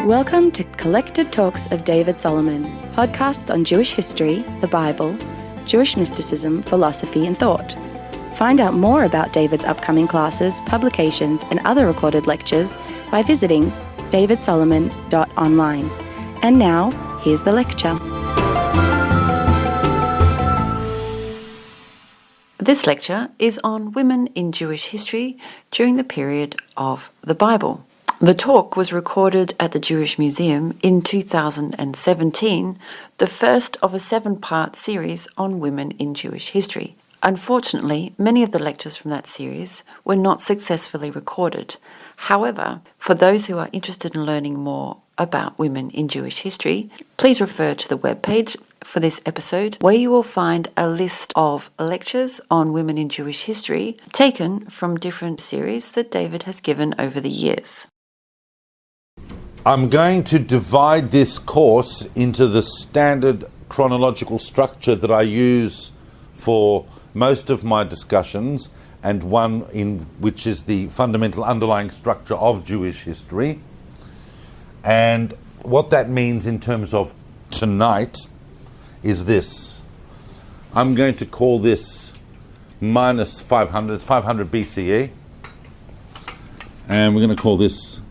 Welcome to Collected Talks of David Solomon, podcasts on Jewish history, the Bible, Jewish mysticism, philosophy, and thought. Find out more about David's upcoming classes, publications, and other recorded lectures by visiting davidsolomon.online. And now, here's the lecture. This lecture is on women in Jewish history during the period of the Bible. The talk was recorded at the Jewish Museum in 2017, the first of a 7-part series on women in Jewish history. Unfortunately, many of the lectures from that series were not successfully recorded. However, for those who are interested in learning more about women in Jewish history, please refer to the webpage for this episode, where you will find a list of lectures on women in Jewish history taken from different series that David has given over the years. I'm going to divide this course into the standard chronological structure that I use for most of my discussions, and one in which is the fundamental underlying structure of Jewish history. And what that means in terms of tonight is this. I'm going to call this minus 500, 500 BCE, and we're going to call this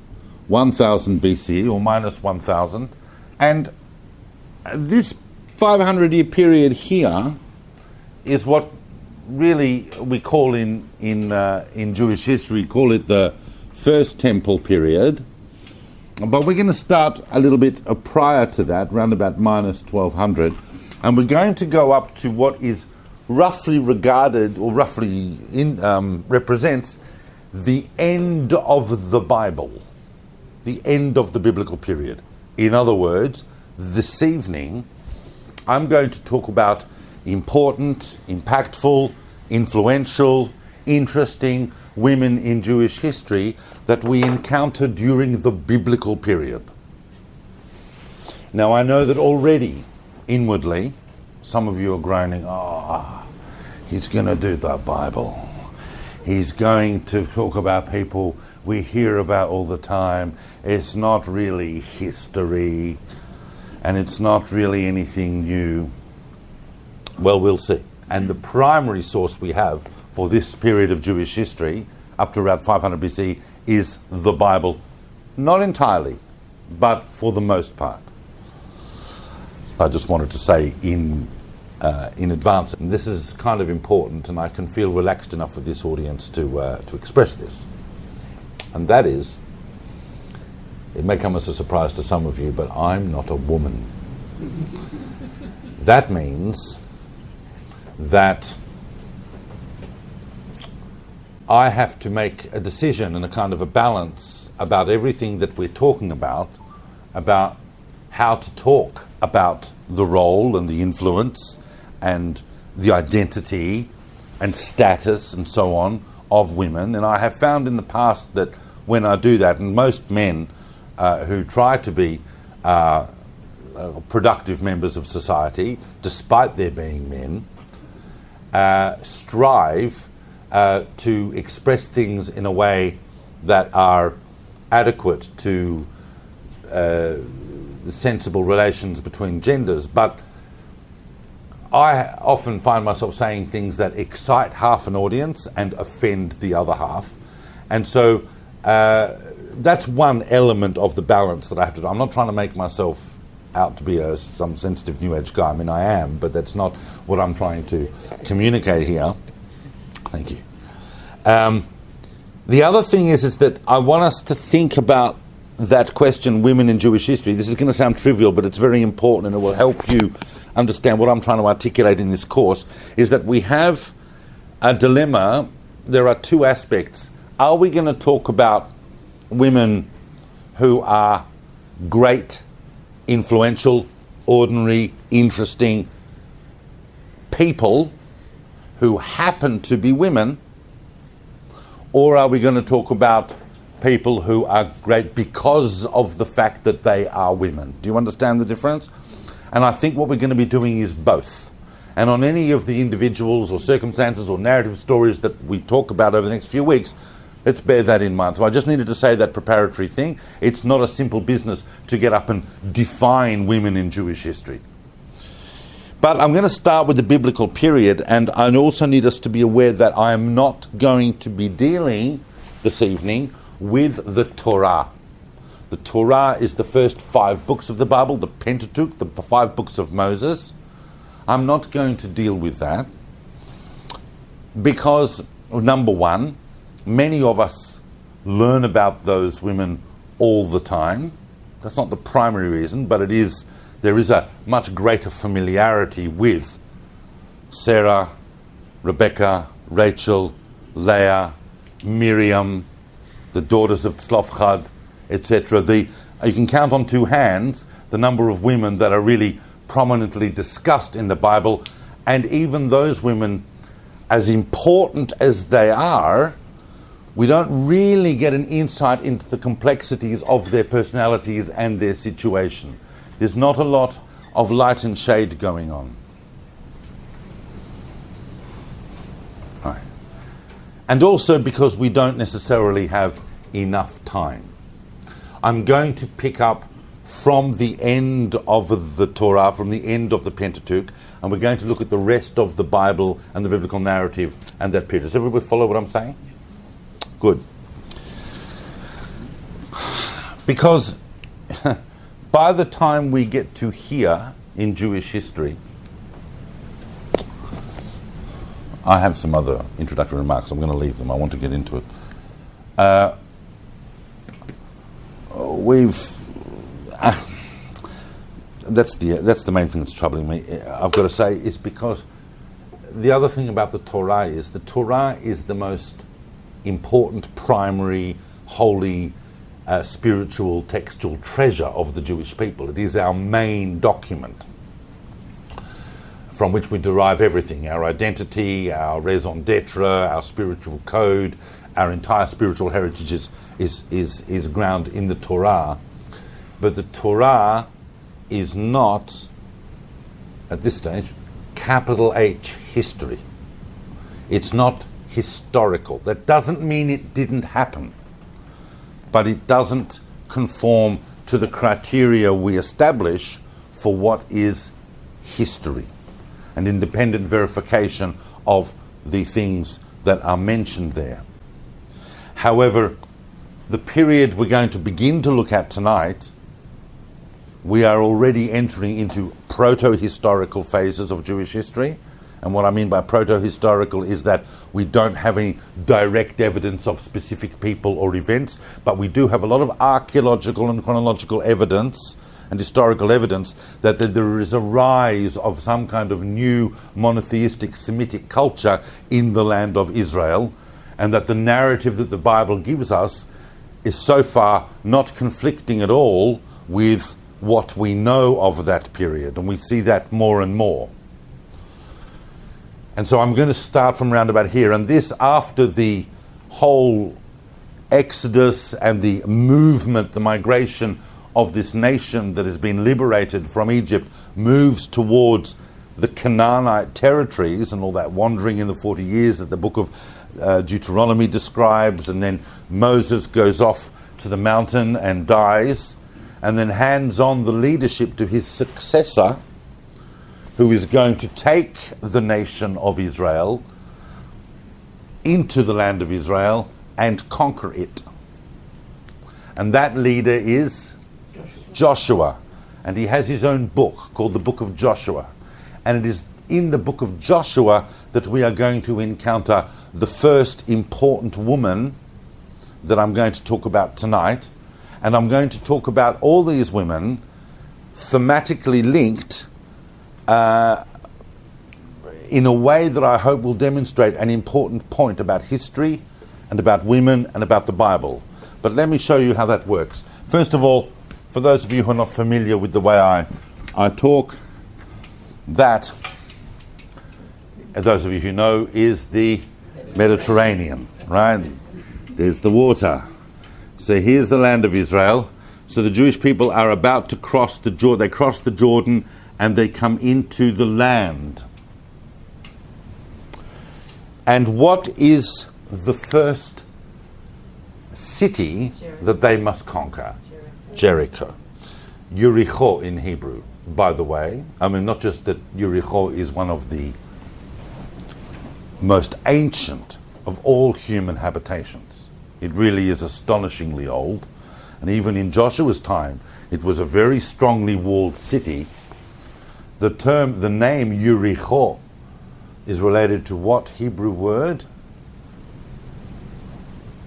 1000 BCE or minus 1000. And this 500-year period here is what really we call in Jewish history, call it the First Temple period. But we're going to start a little bit prior to that, around about minus 1200. And we're going to go up to what is roughly regarded, or roughly represents the end of the Bible, the end of the biblical period. In other words, this evening, I'm going to talk about important, impactful, influential, interesting women in Jewish history that we encounter during the biblical period. Now, I know that already, inwardly, some of you are groaning, he's going to do the Bible. He's going to talk about people we hear about all the time. It's not really history, and it's not really anything new. Well, we'll see. And the primary source we have for this period of Jewish history, up to around 500 BC, is the Bible. Not entirely, but for the most part. I just wanted to say in advance, and this is kind of important, and I can feel relaxed enough with this audience to express this. And that is, it may come as a surprise to some of you, but I'm not a woman. That means that I have to make a decision and a kind of a balance about everything that we're talking about how to talk about the role and the influence and the identity and status and so on of women. And I have found in the past that when I do that, and most men who try to be productive members of society, despite their being men, strive to express things in a way that are adequate to sensible relations between genders. But I often find myself saying things that excite half an audience and offend the other half. And so that's one element of the balance that I have to do. I'm not trying to make myself out to be some sensitive New Age guy. I mean, I am, but that's not what I'm trying to communicate here. Thank you. The other thing is that I want us to think about that question, women in Jewish history. This is going to sound trivial, but it's very important, and it will help you understand what I'm trying to articulate in this course, is that we have a dilemma. There are two aspects. Are we going to talk about women who are great, influential, ordinary, interesting people who happen to be women, or are we going to talk about people who are great because of the fact that they are women? Do you understand the difference? And I think what we're going to be doing is both. And on any of the individuals or circumstances or narrative stories that we talk about over the next few weeks, Let's bear that in mind. So I just needed to say that preparatory thing. It's not a simple business to get up and define women in Jewish history. But I'm going to start with the biblical period, and I also need us to be aware that I am not going to be dealing this evening with the Torah. The Torah is the first 5 books of the Bible, the Pentateuch, the 5 books of Moses. I'm not going to deal with that because, number one, many of us learn about those women all the time. That's not the primary reason, but there is a much greater familiarity with Sarah, Rebecca, Rachel, Leah, Miriam, the daughters of Tzlofchad, etc. You can count on 2 hands the number of women that are really prominently discussed in the Bible, and even those women, as important as they are, we don't really get an insight into the complexities of their personalities and their situation. There's not a lot of light and shade going on. Right. And also because we don't necessarily have enough time. I'm going to pick up from the end of the Torah, from the end of the Pentateuch, and we're going to look at the rest of the Bible and the biblical narrative and that period. Does everybody follow what I'm saying? Good. Because by the time we get to here in Jewish history, I have some other introductory remarks. I'm going to leave them. I want to get into it. That's the main thing that's troubling me. I've got to say, is because the other thing about the Torah is the most important, primary, holy, spiritual, textual treasure of the Jewish people. It is our main document from which we derive everything: our identity, our raison d'etre, our spiritual code, our entire spiritual heritage is ground in the Torah. But the Torah is not, at this stage, capital H history. It's not historical. That doesn't mean it didn't happen, but it doesn't conform to the criteria we establish for what is history, an independent verification of the things that are mentioned there. However, the period we're going to begin to look at tonight, we are already entering into proto-historical phases of Jewish history. And what I mean by proto-historical is that we don't have any direct evidence of specific people or events, but we do have a lot of archaeological and chronological evidence and historical evidence that there is a rise of some kind of new monotheistic Semitic culture in the land of Israel, and that the narrative that the Bible gives us is so far not conflicting at all with what we know of that period, and we see that more and more. And so I'm going to start from round about here, and this after the whole exodus and the movement, the migration of this nation that has been liberated from Egypt moves towards the Canaanite territories and all that wandering in the 40 years that the book of Deuteronomy describes, and then Moses goes off to the mountain and dies, and then hands on the leadership to his successor, who is going to take the nation of Israel into the land of Israel and conquer it. And that leader is Joshua. And he has his own book called the Book of Joshua. And it is in the Book of Joshua that we are going to encounter the first important woman that I'm going to talk about tonight. And I'm going to talk about all these women thematically linked in a way that I hope will demonstrate an important point about history and about women and about the Bible. But let me show you how that works. First of all, for those of you who are not familiar with the way I talk, that, as those of you who know, is the Mediterranean, right? There's the water. So here's the land of Israel. So the Jewish people are about to cross the Jordan. They cross the Jordan and they come into the land. And what is the first city that they must conquer. Jericho. Yericho in Hebrew, by the way. I mean, not just that Yericho is one of the most ancient of all human habitations. It really is astonishingly old. And even in Joshua's time, it was a very strongly walled city. The name Yericho is related to what Hebrew word?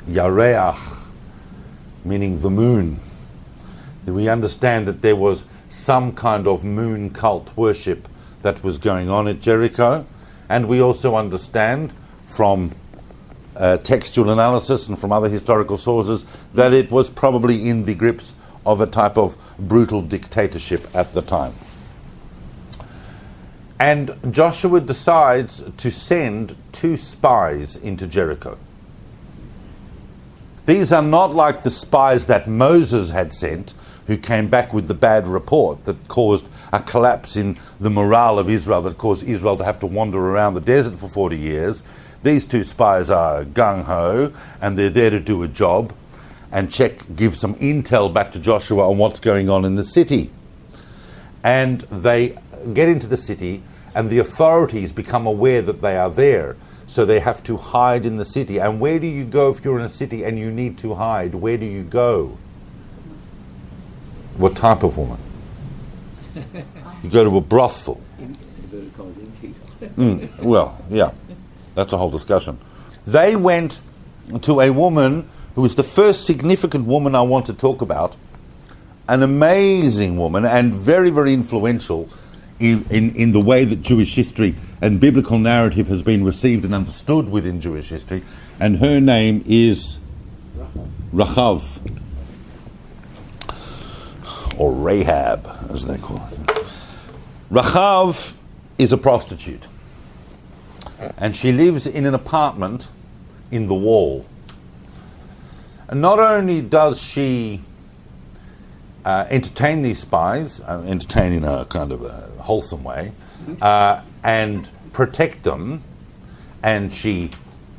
Yareach, meaning the moon. We understand that there was some kind of moon cult worship that was going on at Jericho, and we also understand from textual analysis and from other historical sources that it was probably in the grips of a type of brutal dictatorship at the time. And Joshua decides to send 2 spies into Jericho. These are not like the spies that Moses had sent, who came back with the bad report that caused a collapse in the morale of Israel, that caused Israel to have to wander around the desert for 40 years. These 2 spies are gung-ho, and they're there to do a job and give some intel back to Joshua on what's going on in the city. And they get into the city, and the authorities become aware that they are there. So they have to hide in the city. And where do you go if you're in a city and you need to hide? Where do you go? What type of woman? You go to a brothel. Well, yeah, that's a whole discussion. They went to a woman who was the first significant woman I want to talk about, an amazing woman and very, very influential in the way that Jewish history and biblical narrative has been received and understood within Jewish history, and her name is Rachav, or Rahab, as they call it. Rachav is a prostitute, and she lives in an apartment in the wall. And not only does she entertain these spies, entertain in a kind of a wholesome way, and protect them, and she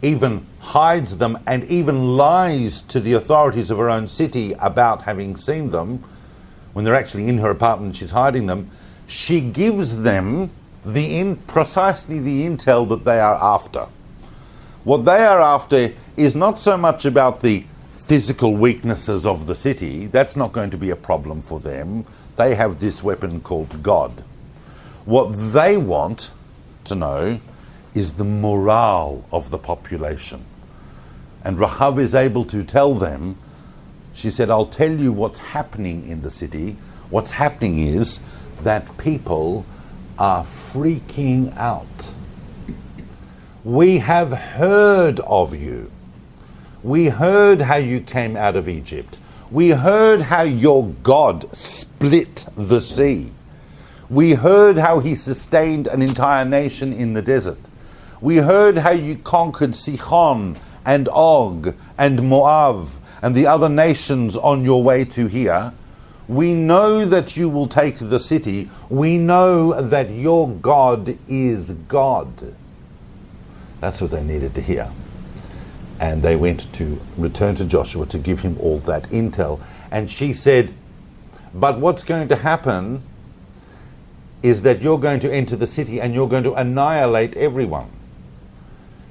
even hides them and even lies to the authorities of her own city about having seen them. When they're actually in her apartment, she's hiding them. She gives them precisely the intel that they are after. What they are after is not so much about the physical weaknesses of the city. That's not going to be a problem for them. They have this weapon called God. What they want to know is the morale of the population. And Rachav is able to tell them, she said, I'll tell you what's happening in the city. What's happening is that people are freaking out. We have heard of you. We heard how you came out of Egypt. We heard how your God split the sea. We heard how he sustained an entire nation in the desert. We heard how you conquered Sichon and Og and Moab and the other nations on your way to here. We know that you will take the city. We know that your God is God. That's what they needed to hear. And they went to return to Joshua to give him all that intel. And she said, but what's going to happen is that you're going to enter the city and you're going to annihilate everyone.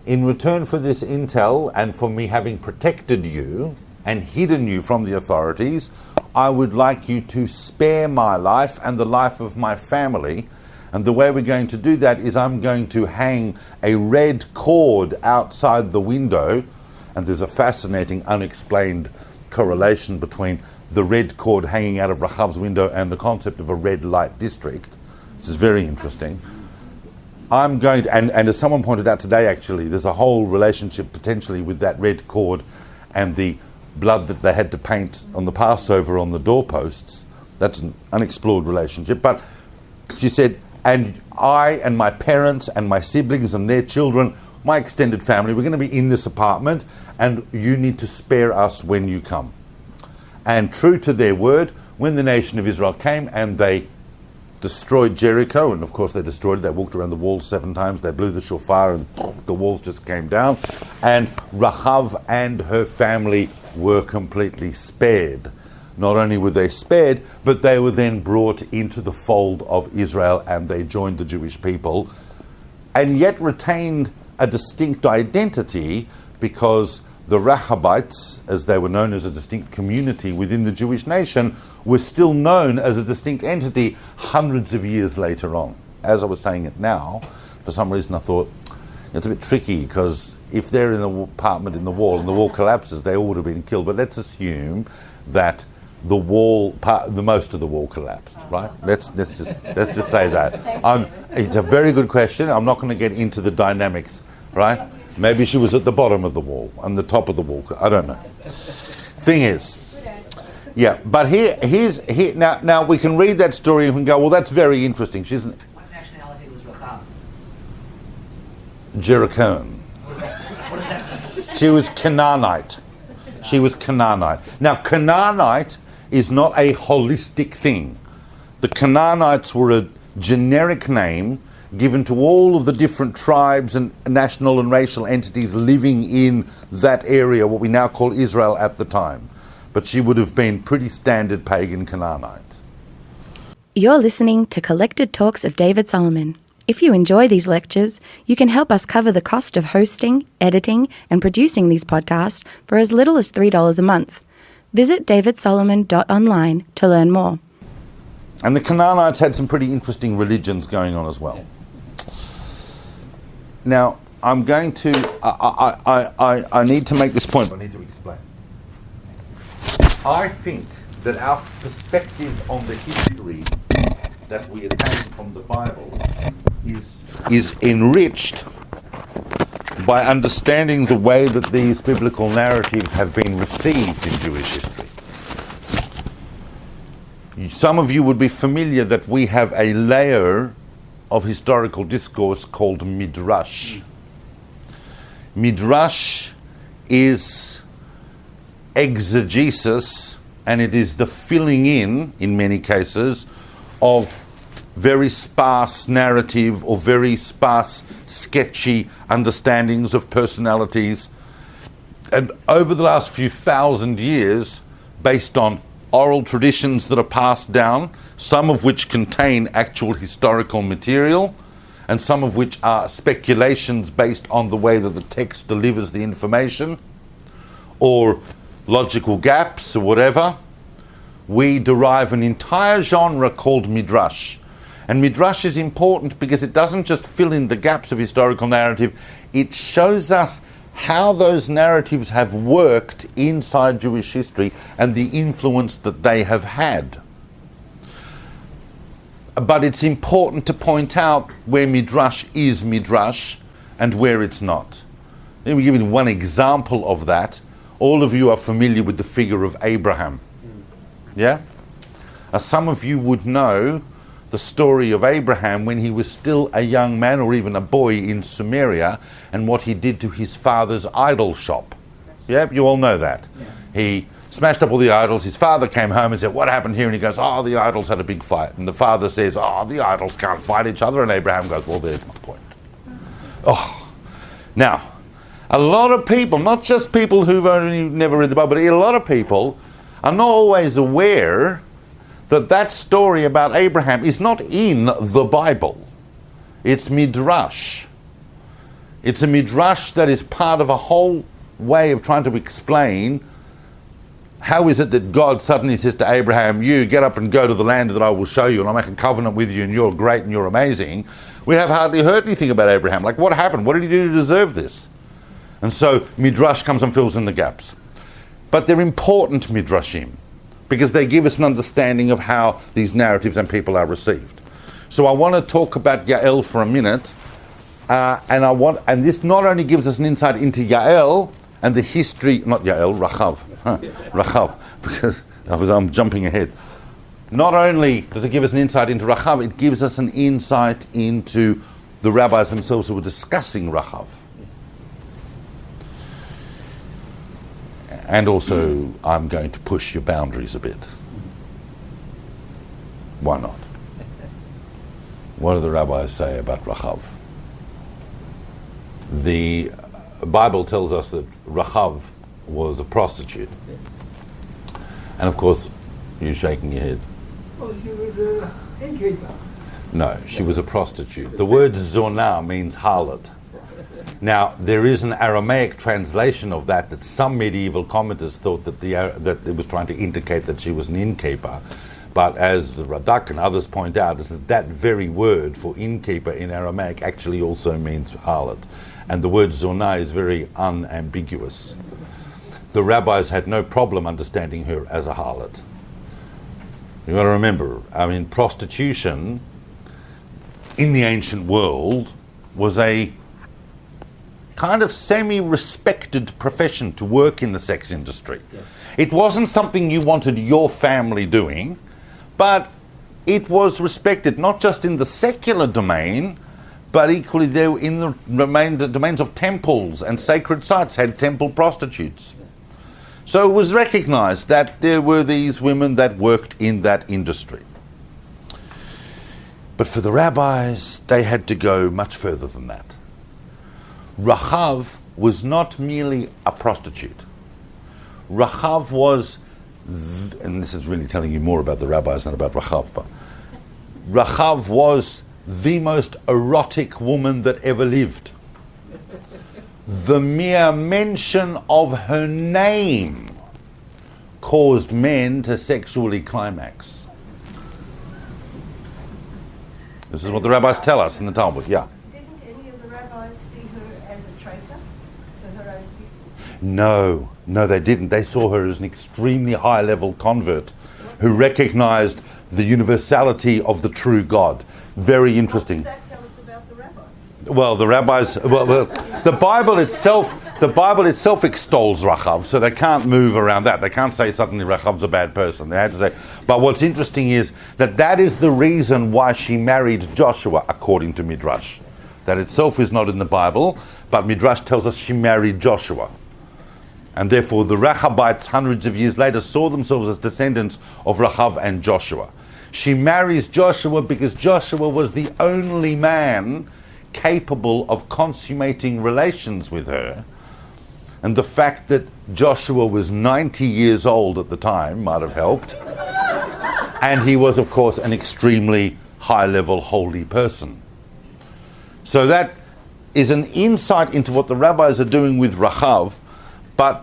In return for this intel and for me having protected you and hidden you from the authorities, I would like you to spare my life and the life of my family. And the way we're going to do that is I'm going to hang a red cord outside the window. And there's a fascinating, unexplained correlation between the red cord hanging out of Rachav's window and the concept of a red light district. This is very interesting. I'm going to, and as someone pointed out today, actually, there's a whole relationship potentially with that red cord and the blood that they had to paint on the Passover on the doorposts. That's an unexplored relationship. But she said, and I and my parents and my siblings and their children, my extended family, we're going to be in this apartment, and you need to spare us when you come. And true to their word, when the nation of Israel came and they destroyed Jericho, and of course they destroyed it. They walked around the walls 7 times, they blew the shofar, and the walls just came down. And Rachav and her family were completely spared. Not only were they spared, but they were then brought into the fold of Israel, and they joined the Jewish people, and yet retained a distinct identity, because the Rachabites, as they were known as a distinct community within the Jewish nation, were still known as a distinct entity hundreds of years later on. As I was saying it now, for some reason I thought it's a bit tricky, because if they're in an apartment in the wall and the wall collapses, they all would have been killed. But let's assume that the most of the wall collapsed, right? Let's just say that. It's a very good question. I'm not going to get into the dynamics, right? Maybe she was at the bottom of the wall and the top of the wall. I don't know. Thing is, yeah. But here's now we can read that story and we can go, well, that's very interesting. What nationality was Rahab? Jerichoan. What is that? She was Canaanite. She was Canaanite. Now, Canaanite is not a holistic thing. The Canaanites were a generic name given to all of the different tribes and national and racial entities living in that area, what we now call Israel at the time. But she would have been pretty standard pagan Canaanite. You're listening to Collected Talks of David Solomon. If you enjoy these lectures, you can help us cover the cost of hosting, editing, and producing these podcasts for as little as $3 a month. Visit davidsolomon.online to learn more. And the Canaanites had some pretty interesting religions going on as well. Now, I'm going to... I need to make this point, but I need to explain. I think that our perspective on the history that we attain from the Bible is enriched by understanding the way that these biblical narratives have been received in Jewish history. Some of you would be familiar that we have a layer of historical discourse called Midrash. Midrash is exegesis, and it is the filling in many cases, of very sparse narrative or very sparse, sketchy understandings of personalities. And over the last few thousand years, based on oral traditions that are passed down, some of which contain actual historical material, and some of which are speculations based on the way that the text delivers the information, or logical gaps or whatever, we derive an entire genre called Midrash. And Midrash is important because it doesn't just fill in the gaps of historical narrative, it shows us how those narratives have worked inside Jewish history and the influence that they have had. But it's important to point out where Midrash is Midrash and where it's not. Let me give you one example of that. All of you are familiar with the figure of Abraham. Yeah? Some of you would know the story of Abraham when he was still a young man or even a boy in Samaria, and what he did to his father's idol shop. Yeah, you all know that. Yeah. He smashed up all the idols. His father came home and said, "What happened here?" And he goes, "Oh, the idols had a big fight." And the father says, "Oh, the idols can't fight each other." And Abraham goes, "Well, there's my point." Oh, now, a lot of people, not just people who've only never read the Bible, but a lot of people are not always aware that that story about Abraham is not in the Bible. It's Midrash. It's a Midrash that is part of a whole way of trying to explain how is it that God suddenly says to Abraham, "You get up and go to the land that I will show you, and I'll make a covenant with you, and you're great and you're amazing." We have hardly heard anything about Abraham. Like, what happened? What did he do to deserve this? And so Midrash comes and fills in the gaps. But they're important Midrashim, because they give us an understanding of how these narratives and people are received. So I want to talk about Yael for a minute, and this not only gives us an insight into Yael and the history, not Yael, Rachav, Rachav, because I'm jumping ahead. Not only does it give us an insight into Rachav, it gives us an insight into the rabbis themselves who were discussing Rachav. And also, I'm going to push your boundaries a bit. Why not? What do the rabbis say about Rachav? The Bible tells us that Rachav was a prostitute. And of course, you're shaking your head. Well, she was an innkeeper. No, she was a prostitute. The word zonah means harlot. Now, there is an Aramaic translation of that some medieval commenters thought that that it was trying to indicate that she was an innkeeper. But as the Radak and others point out, is that very word for innkeeper in Aramaic actually also means harlot. And the word zonah is very unambiguous. The rabbis had no problem understanding her as a harlot. You've got to remember, prostitution in the ancient world was a kind of semi-respected profession to work in the sex industry. Yeah. It wasn't something you wanted your family doing, but it was respected not just in the secular domain, but equally there in the domains of temples and sacred sites had temple prostitutes. Yeah. So it was recognized that there were these women that worked in that industry. But for the rabbis, they had to go much further than that. Rachav was not merely a prostitute. Rachav was, and this is really telling you more about the rabbis than about Rachav, but Rachav was the most erotic woman that ever lived. The mere mention of her name caused men to sexually climax. This is what the rabbis tell us in the Talmud, yeah. Didn't any of the rabbis see her as a traitor to her own people? No, they didn't. They saw her as an extremely high-level convert who recognized the universality of the true God. Very interesting. What does that tell us about the rabbis? Well, the rabbis, the Bible itself extols Rachav, so they can't move around that. They can't say suddenly Rachav's a bad person. They had to say, but what's interesting is that is the reason why she married Joshua, according to Midrash. That itself is not in the Bible, but Midrash tells us she married Joshua. And therefore the Rachabites, hundreds of years later, saw themselves as descendants of Rachav and Joshua. She marries Joshua because Joshua was the only man capable of consummating relations with her. And the fact that Joshua was 90 years old at the time might have helped. And he was, of course, an extremely high-level holy person. So that is an insight into what the rabbis are doing with Rachav. But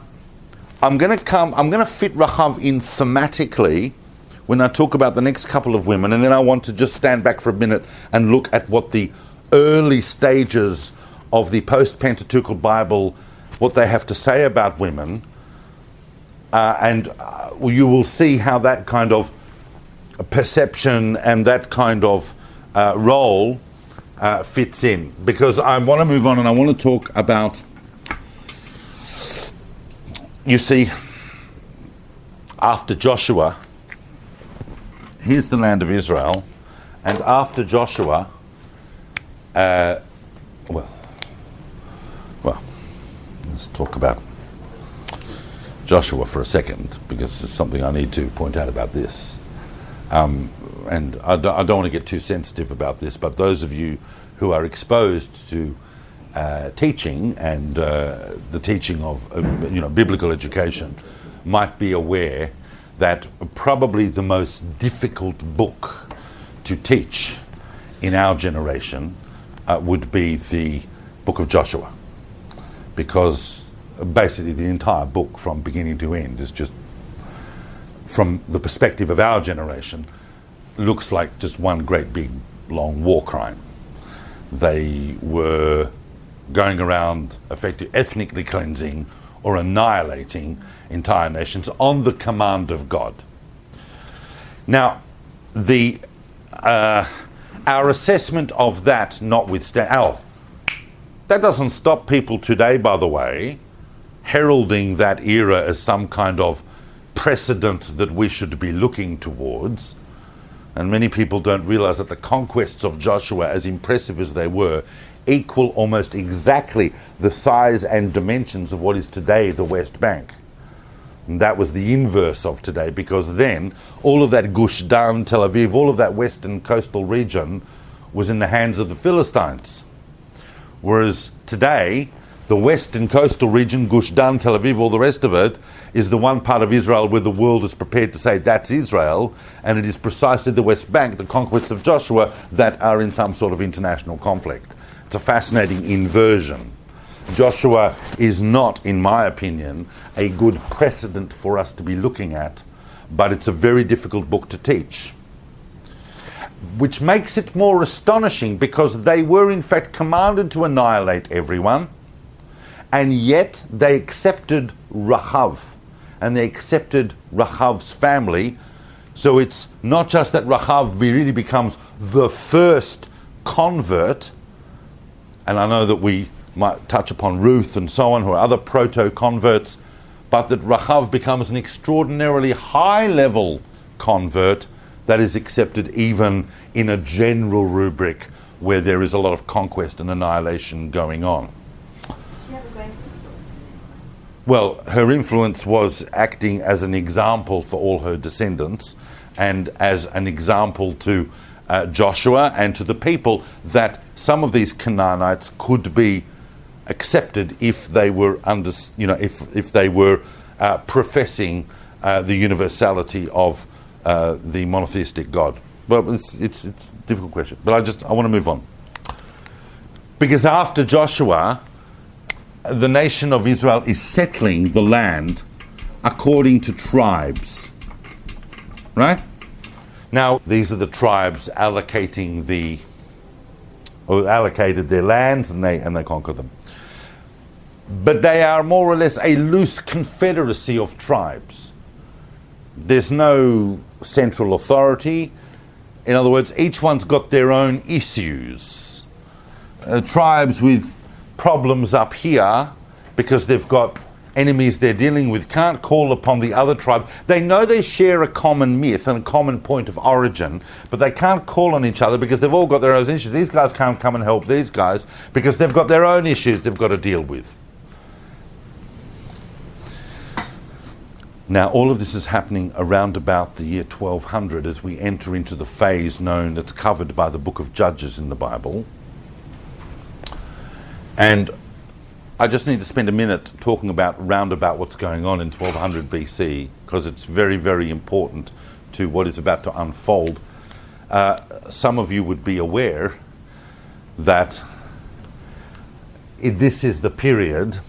I'm going to fit Rachav in thematically when I talk about the next couple of women, and then I want to just stand back for a minute and look at what the early stages of the post-Pentateuchal Bible, what they have to say about women, and you will see how that kind of perception and that kind of role fits in. Because I want to move on and I want to talk about, you see, after Joshua, here's the land of Israel, and after Joshua, well, let's talk about Joshua for a second, because there's something I need to point out about this. And I don't want to get too sensitive about this, but those of you who are exposed to teaching and the teaching of biblical education might be aware that probably the most difficult book to teach in our generation would be the book of Joshua, because basically the entire book from beginning to end is just, from the perspective of our generation, looks like just one great big long war crime. They were going around effectively ethnically cleansing or annihilating entire nations on the command of God. Now, our assessment of that notwithstanding, that doesn't stop people today, by the way, heralding that era as some kind of precedent that we should be looking towards. And many people don't realize that the conquests of Joshua, as impressive as they were, equal almost exactly the size and dimensions of what is today the West Bank. And that was the inverse of today, because then all of that Gush Dan, Tel Aviv, all of that western coastal region was in the hands of the Philistines. Whereas today, the western coastal region, Gush Dan, Tel Aviv, all the rest of it, is the one part of Israel where the world is prepared to say that's Israel, and it is precisely the West Bank, the conquests of Joshua, that are in some sort of international conflict. It's a fascinating inversion. Joshua is not, in my opinion, a good precedent for us to be looking at, but it's a very difficult book to teach. Which makes it more astonishing because they were in fact commanded to annihilate everyone, and yet they accepted Rachav, and they accepted Rachav's family. So it's not just that Rachav really becomes the first convert, and I know that we might touch upon Ruth and so on, who are other proto-converts, but that Rachav becomes an extraordinarily high-level convert that is accepted even in a general rubric where there is a lot of conquest and annihilation going on. Did she have a great influence? Well, her influence was acting as an example for all her descendants and as an example to Joshua and to the people that some of these Canaanites could be accepted if they were if they were professing the universality of the monotheistic God. Well, it's a difficult question, but I want to move on. Because after Joshua, the nation of Israel is settling the land according to tribes. Right? Now, these are the tribes allocated their lands and they conquer them. But they are more or less a loose confederacy of tribes. There's no central authority. In other words, each one's got their own issues. Tribes with problems up here, because they've got enemies they're dealing with, can't call upon the other tribe. They know they share a common myth and a common point of origin, but they can't call on each other because they've all got their own issues. These guys can't come and help these guys because they've got their own issues they've got to deal with. Now, all of this is happening around about the year 1200 as we enter into the phase known that's covered by the book of Judges in the Bible. And I just need to spend a minute talking about roundabout what's going on in 1200 BC, because it's very, very important to what is about to unfold. Some of you would be aware that this is the period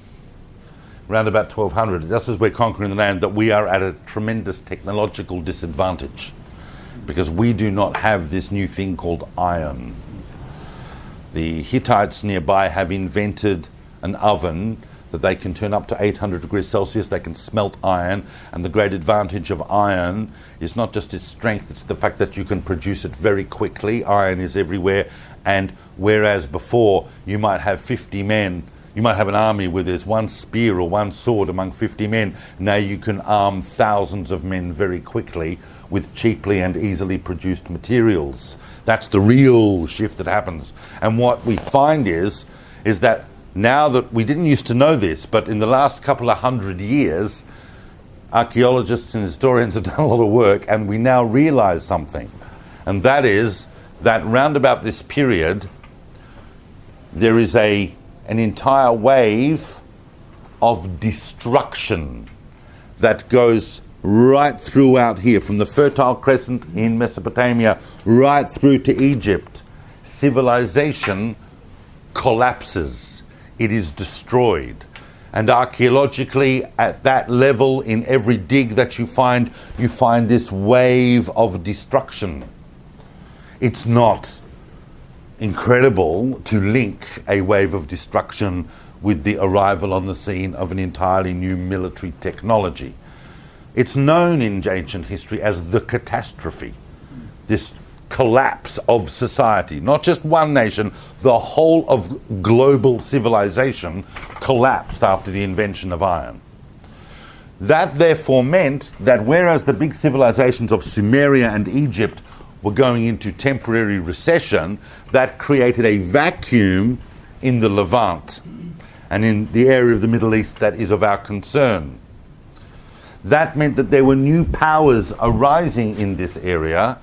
around about 1200, just as we're conquering the land, that we are at a tremendous technological disadvantage because we do not have this new thing called iron. The Hittites nearby have invented an oven that they can turn up to 800 degrees Celsius. They can smelt iron, and the great advantage of iron is not just its strength, it's the fact that you can produce it very quickly. Iron is everywhere, and whereas before you might have 50 men, you might have an army where there's one spear or one sword among 50 men. Now you can arm thousands of men very quickly with cheaply and easily produced materials. That's the real shift that happens. And what we find is that now that we didn't used to know this, but in the last couple of 100 years, archaeologists and historians have done a lot of work, and we now realize something. And that is that round about this period, there is an entire wave of destruction that goes right throughout here, from the Fertile Crescent in Mesopotamia right through to Egypt. Civilization collapses. It is destroyed. And archaeologically, at that level, in every dig that you find this wave of destruction. It's not incredible to link a wave of destruction with the arrival on the scene of an entirely new military technology. It's known in ancient history as the catastrophe, this collapse of society. Not just one nation, the whole of global civilization collapsed after the invention of iron. That therefore meant that whereas the big civilizations of Sumeria and Egypt were going into temporary recession, that created a vacuum in the Levant and in the area of the Middle East that is of our concern. That meant that there were new powers arising in this area,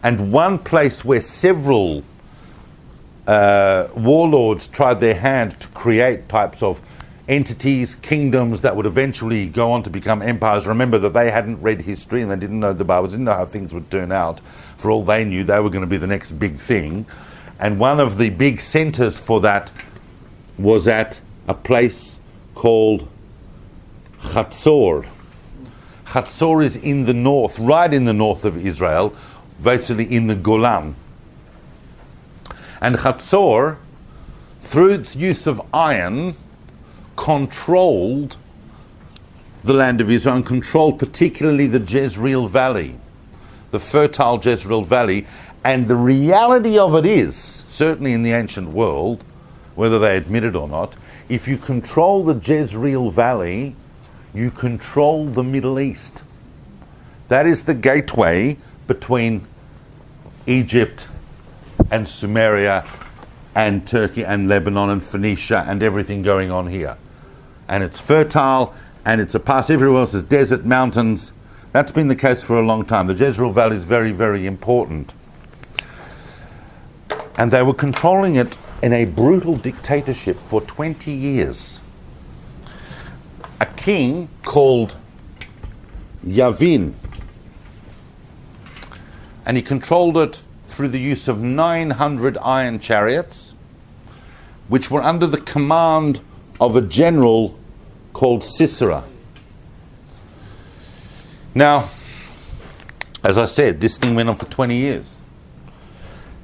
and one place where several warlords tried their hand to create types of entities, kingdoms that would eventually go on to become empires. Remember that they hadn't read history and they didn't know the Bible, didn't know how things would turn out. For all they knew, they were going to be the next big thing. And one of the big centers for that was at a place called Chatzor. Chatzor is in the north, right in the north of Israel, virtually in the Golan. And Chatzor, through its use of iron, controlled the land of Israel and controlled particularly the Jezreel Valley, the fertile Jezreel Valley. And the reality of it is, certainly in the ancient world, whether they admit it or not, if you control the Jezreel Valley, you control the Middle East. That is the gateway between Egypt and Sumeria and Turkey and Lebanon and Phoenicia and everything going on here. And it's fertile and it's a pass. Everywhere else is desert, mountains. That's been the case for a long time. The Jezreel Valley is very, very important. And they were controlling it in a brutal dictatorship for 20 years. A king called Yavin. And he controlled it through the use of 900 iron chariots, which were under the command of a general called Sisera. Now, as I said, this thing went on for 20 years.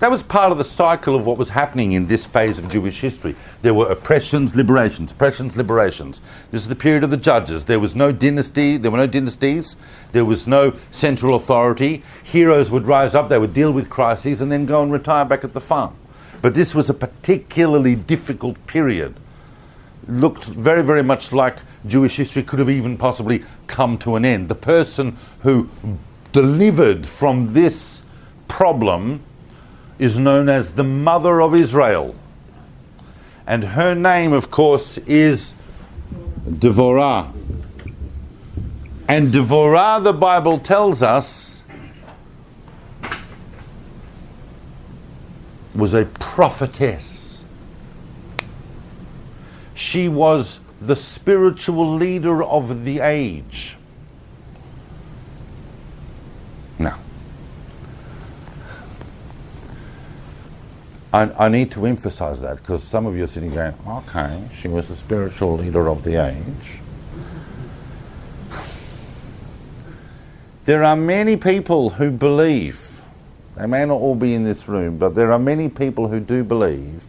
That was part of the cycle of what was happening in this phase of Jewish history. There were oppressions, liberations, oppressions, liberations. This is the period of the judges. There was no dynasty, there were no dynasties, there was no central authority. Heroes would rise up, they would deal with crises and then go and retire back at the farm. But this was a particularly difficult period. It looked very, very much like Jewish history could have even possibly come to an end. The person who delivered from this problem is known as the Mother of Israel. And her name, of course, is Devorah. And Devorah, the Bible tells us, was a prophetess. She was the spiritual leader of the age. Now, I need to emphasize that because some of you are sitting going, okay, she was the spiritual leader of the age. There are many people who believe, they may not all be in this room, but there are many people who do believe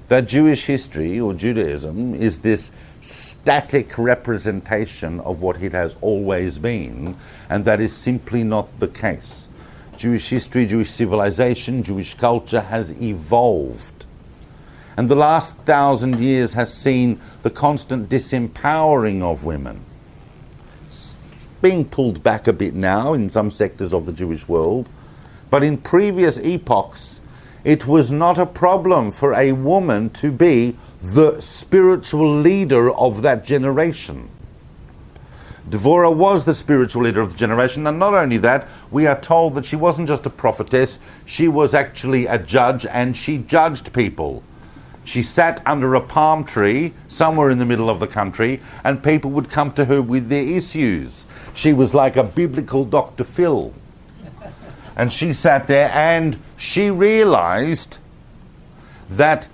that Jewish history or Judaism is this static representation of what it has always been, and that is simply not the case. Jewish history, Jewish civilization, Jewish culture has evolved. And the last 1,000 years has seen the constant disempowering of women. It's being pulled back a bit now in some sectors of the Jewish world, but in previous epochs, it was not a problem for a woman to be the spiritual leader of that generation. Devorah was the spiritual leader of the generation, and not only that, we are told that she wasn't just a prophetess, she was actually a judge, and she judged people. She sat under a palm tree somewhere in the middle of the country, and people would come to her with their issues. She was like a biblical Dr. Phil. And she sat there and she realized that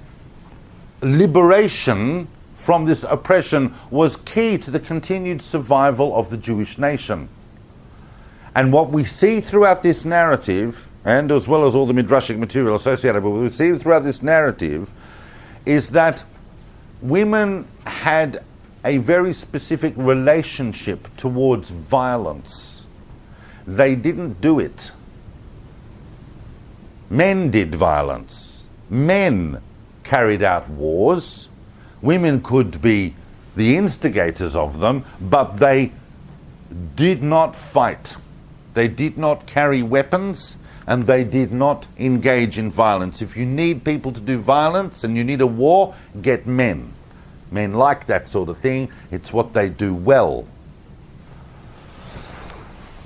liberation from this oppression was key to the continued survival of the Jewish nation. And what we see throughout this narrative, and as well as all the midrashic material associated with it, we see throughout this narrative is that women had a very specific relationship towards violence. They didn't do it. Men did violence. Men carried out wars. Women could be the instigators of them, but they did not fight. They did not carry weapons, and they did not engage in violence. If you need people to do violence and you need a war, get men. Men like that sort of thing. It's what they do well.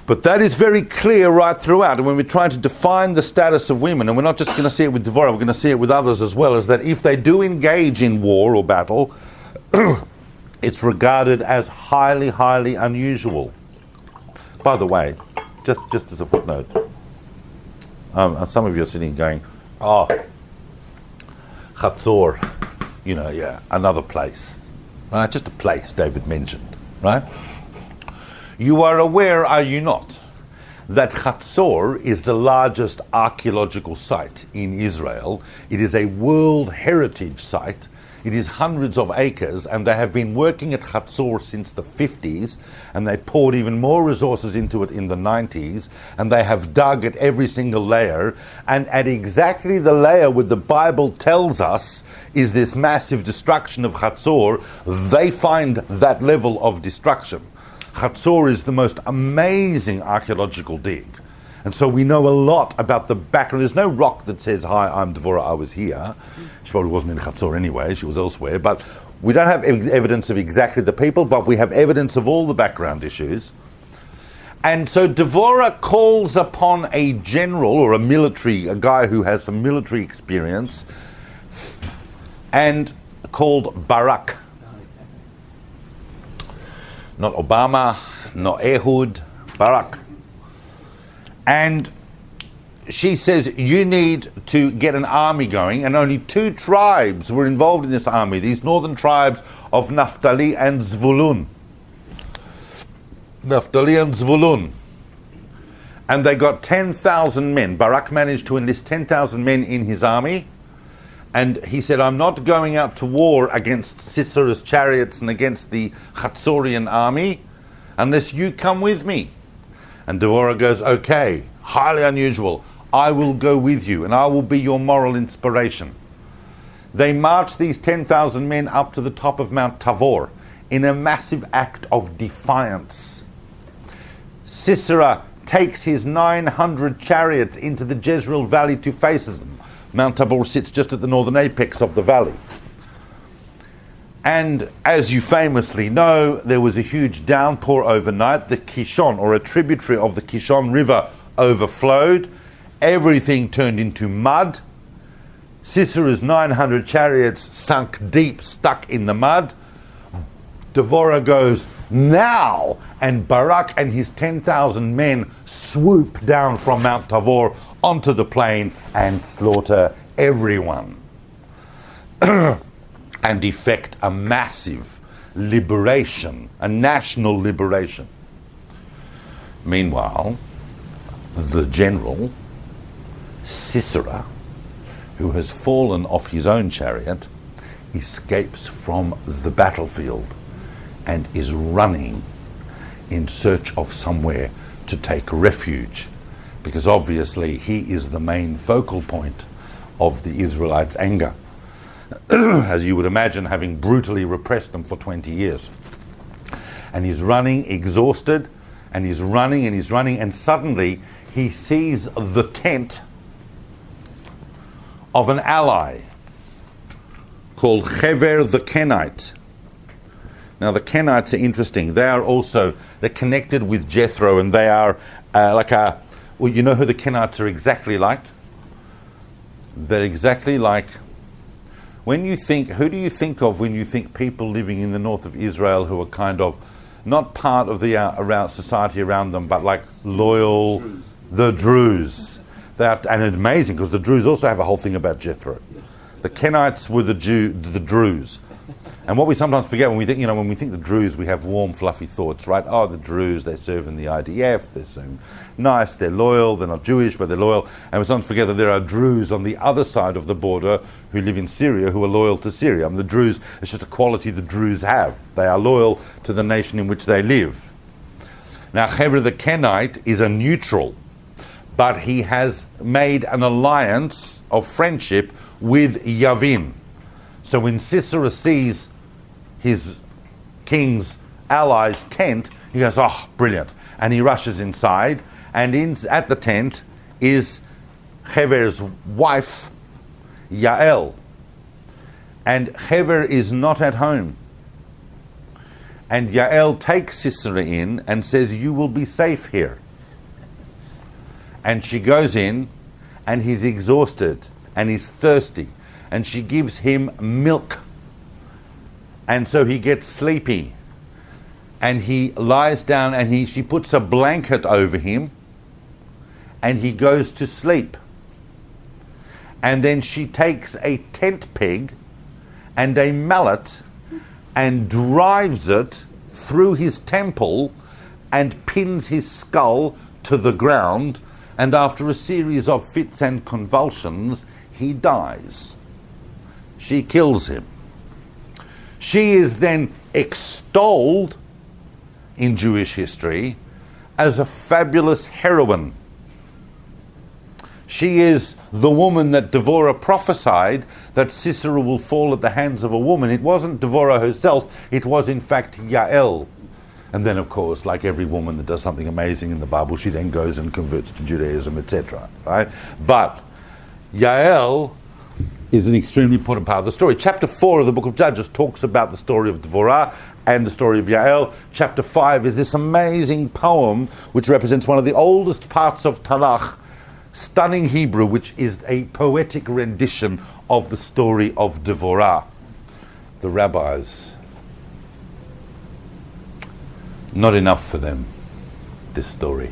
But that is very clear right throughout. And when we're trying to define the status of women, and we're not just going to see it with Devorah, we're going to see it with others as well, is that if they do engage in war or battle, it's regarded as highly, highly unusual. By the way, just as a footnote, some of you are sitting going, oh, Chatzor, another place. Right? Just a place David mentioned, right? You are aware, are you not, that Chatzor is the largest archaeological site in Israel. It is a World Heritage Site. It is hundreds of acres, and they have been working at Chatzor since the 50s, and they poured even more resources into it in the 90s, and they have dug at every single layer, and at exactly the layer where the Bible tells us is this massive destruction of Chatzor, they find that level of destruction. Chatzor is the most amazing archaeological dig. And so we know a lot about the background. There's no rock that says, hi, I'm Devorah, I was here. She probably wasn't in Chatzor anyway, she was elsewhere. But we don't have evidence of exactly the people, but we have evidence of all the background issues. And so Devorah calls upon a general or a guy who has some military experience, and called Barak. Not Obama, not Ehud, Barak. And she says, you need to get an army going, and only 2 tribes were involved in this army, these northern tribes of Naphtali and Zvulun. Naphtali and Zvulun. And they got 10,000 men. Barak managed to enlist 10,000 men in his army. And he said, I'm not going out to war against Sisera's chariots and against the Chatzorian army unless you come with me. And Devorah goes, okay, highly unusual. I will go with you and I will be your moral inspiration. They march these 10,000 men up to the top of Mount Tabor in a massive act of defiance. Sisera takes his 900 chariots into the Jezreel Valley to face them. Mount Tabor sits just at the northern apex of the valley. And as you famously know, there was a huge downpour overnight. The Kishon, or a tributary of the Kishon River, overflowed. Everything turned into mud. Sisera's 900 chariots sunk deep, stuck in the mud. Devorah goes, now! And Barak and his 10,000 men swoop down from Mount Tabor onto the plain and slaughter everyone. And effect a massive liberation, a national liberation. Meanwhile, the general, Sisera, who has fallen off his own chariot, escapes from the battlefield and is running in search of somewhere to take refuge, because obviously he is the main focal point of the Israelites' anger, as you would imagine, having brutally repressed them for 20 years. And he's running exhausted, and he's running, and suddenly he sees the tent of an ally called Hever the Kenite. Now the Kenites are interesting. They're connected with Jethro, and they are you know who the Kenites are exactly like? They're exactly like, who do you think of when you think people living in the north of Israel who are kind of not part of the around society around them, but like loyal, the Druze. And it's amazing because the Druze also have a whole thing about Jethro. The Kenites were the Druze. And what we sometimes forget when we think the Druze, we have warm, fluffy thoughts, right? Oh, the Druze, they serve in the IDF, they're so nice, they're loyal, they're not Jewish, but they're loyal. And we sometimes forget that there are Druze on the other side of the border who live in Syria who are loyal to Syria. I mean, the Druze, it's just a quality the Druze have. They are loyal to the nation in which they live. Now, Hever the Kenite is a neutral, but he has made an alliance of friendship with Yavin. So when Sisera sees his king's allies' tent, he goes, oh, brilliant. And he rushes inside, and at the tent is Hever's wife, Yael. And Hever is not at home. And Yael takes Sisera in and says, you will be safe here. And she goes in, and he's exhausted, and he's thirsty, and she gives him milk. And so he gets sleepy, and he lies down, and she puts a blanket over him, and he goes to sleep. And then she takes a tent peg and a mallet and drives it through his temple and pins his skull to the ground, and after a series of fits and convulsions, he dies. She kills him. She is then extolled in Jewish history as a fabulous heroine. She is the woman that Devorah prophesied that Sisera will fall at the hands of a woman. It wasn't Devorah herself, it was in fact Yael. And then, of course, like every woman that does something amazing in the Bible, she then goes and converts to Judaism, etc. Right? But Yael is an extremely important part of the story. Chapter 4 of the book of Judges talks about the story of Devorah and the story of Yael. Chapter 5 is this amazing poem which represents one of the oldest parts of Tanach, stunning Hebrew, which is a poetic rendition of the story of Devorah. The rabbis, not enough for them, this story.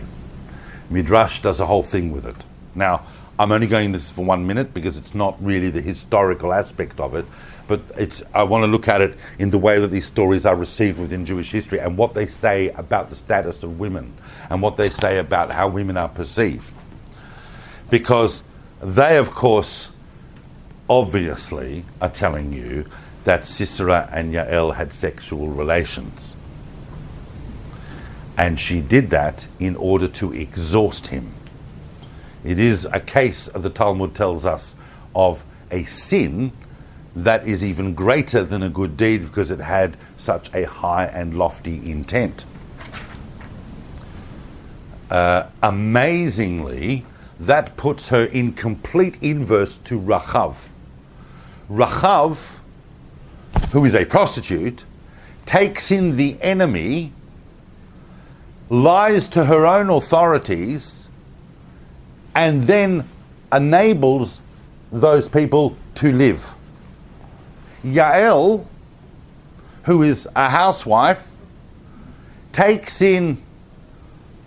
Midrash does a whole thing with it. Now, I'm only going this for 1 minute because it's not really the historical aspect of it, but I want to look at it in the way that these stories are received within Jewish history and what they say about the status of women and what they say about how women are perceived. Because they, of course, obviously are telling you that Sisera and Yael had sexual relations. And she did that in order to exhaust him. It is a case, the Talmud tells us, of a sin that is even greater than a good deed because it had such a high and lofty intent. Amazingly, that puts her in complete inverse to Rachav. Rachav, who is a prostitute, takes in the enemy, lies to her own authorities, and then enables those people to live. Yael, who is a housewife, takes in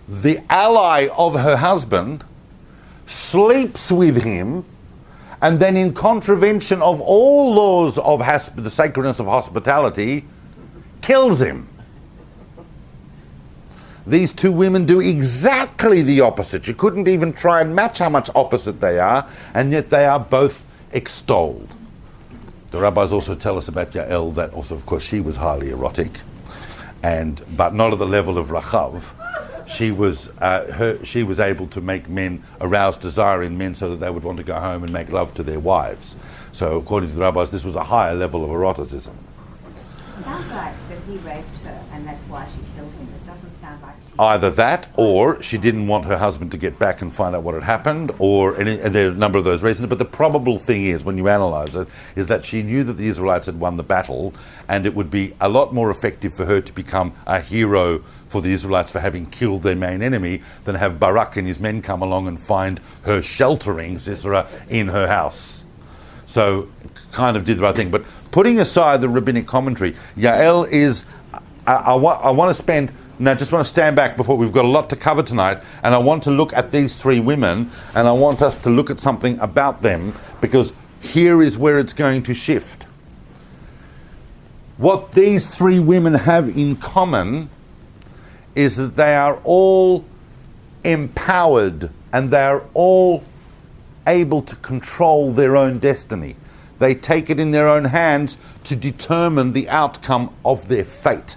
the ally of her husband, sleeps with him, and then in contravention of all laws of the sacredness of hospitality, kills him. These two women do exactly the opposite. You couldn't even try and match how much opposite they are, and yet they are both extolled. The rabbis also tell us about Yael that also, of course, she was highly erotic, but not at the level of Rachav. She was able to make men arouse desire in men so that they would want to go home and make love to their wives. So according to the rabbis, this was a higher level of eroticism. It sounds like that he raped her and that's why she killed him. It doesn't sound like she... Either that, or she didn't want her husband to get back and find out what had happened, and there are a number of those reasons. But the probable thing is, when you analyse it, is that she knew that the Israelites had won the battle, and it would be a lot more effective for her to become a hero for the Israelites for having killed their main enemy than have Barak and his men come along and find her sheltering Sisera in her house. So, kind of did the right thing. But putting aside the rabbinic commentary, Yael is... I want to spend... Now, I just want to stand back before we've got a lot to cover tonight, and I want to look at these three women, and I want us to look at something about them, because here is where it's going to shift. What these three women have in common is that they are all empowered, and they are all able to control their own destiny. They take it in their own hands to determine the outcome of their fate.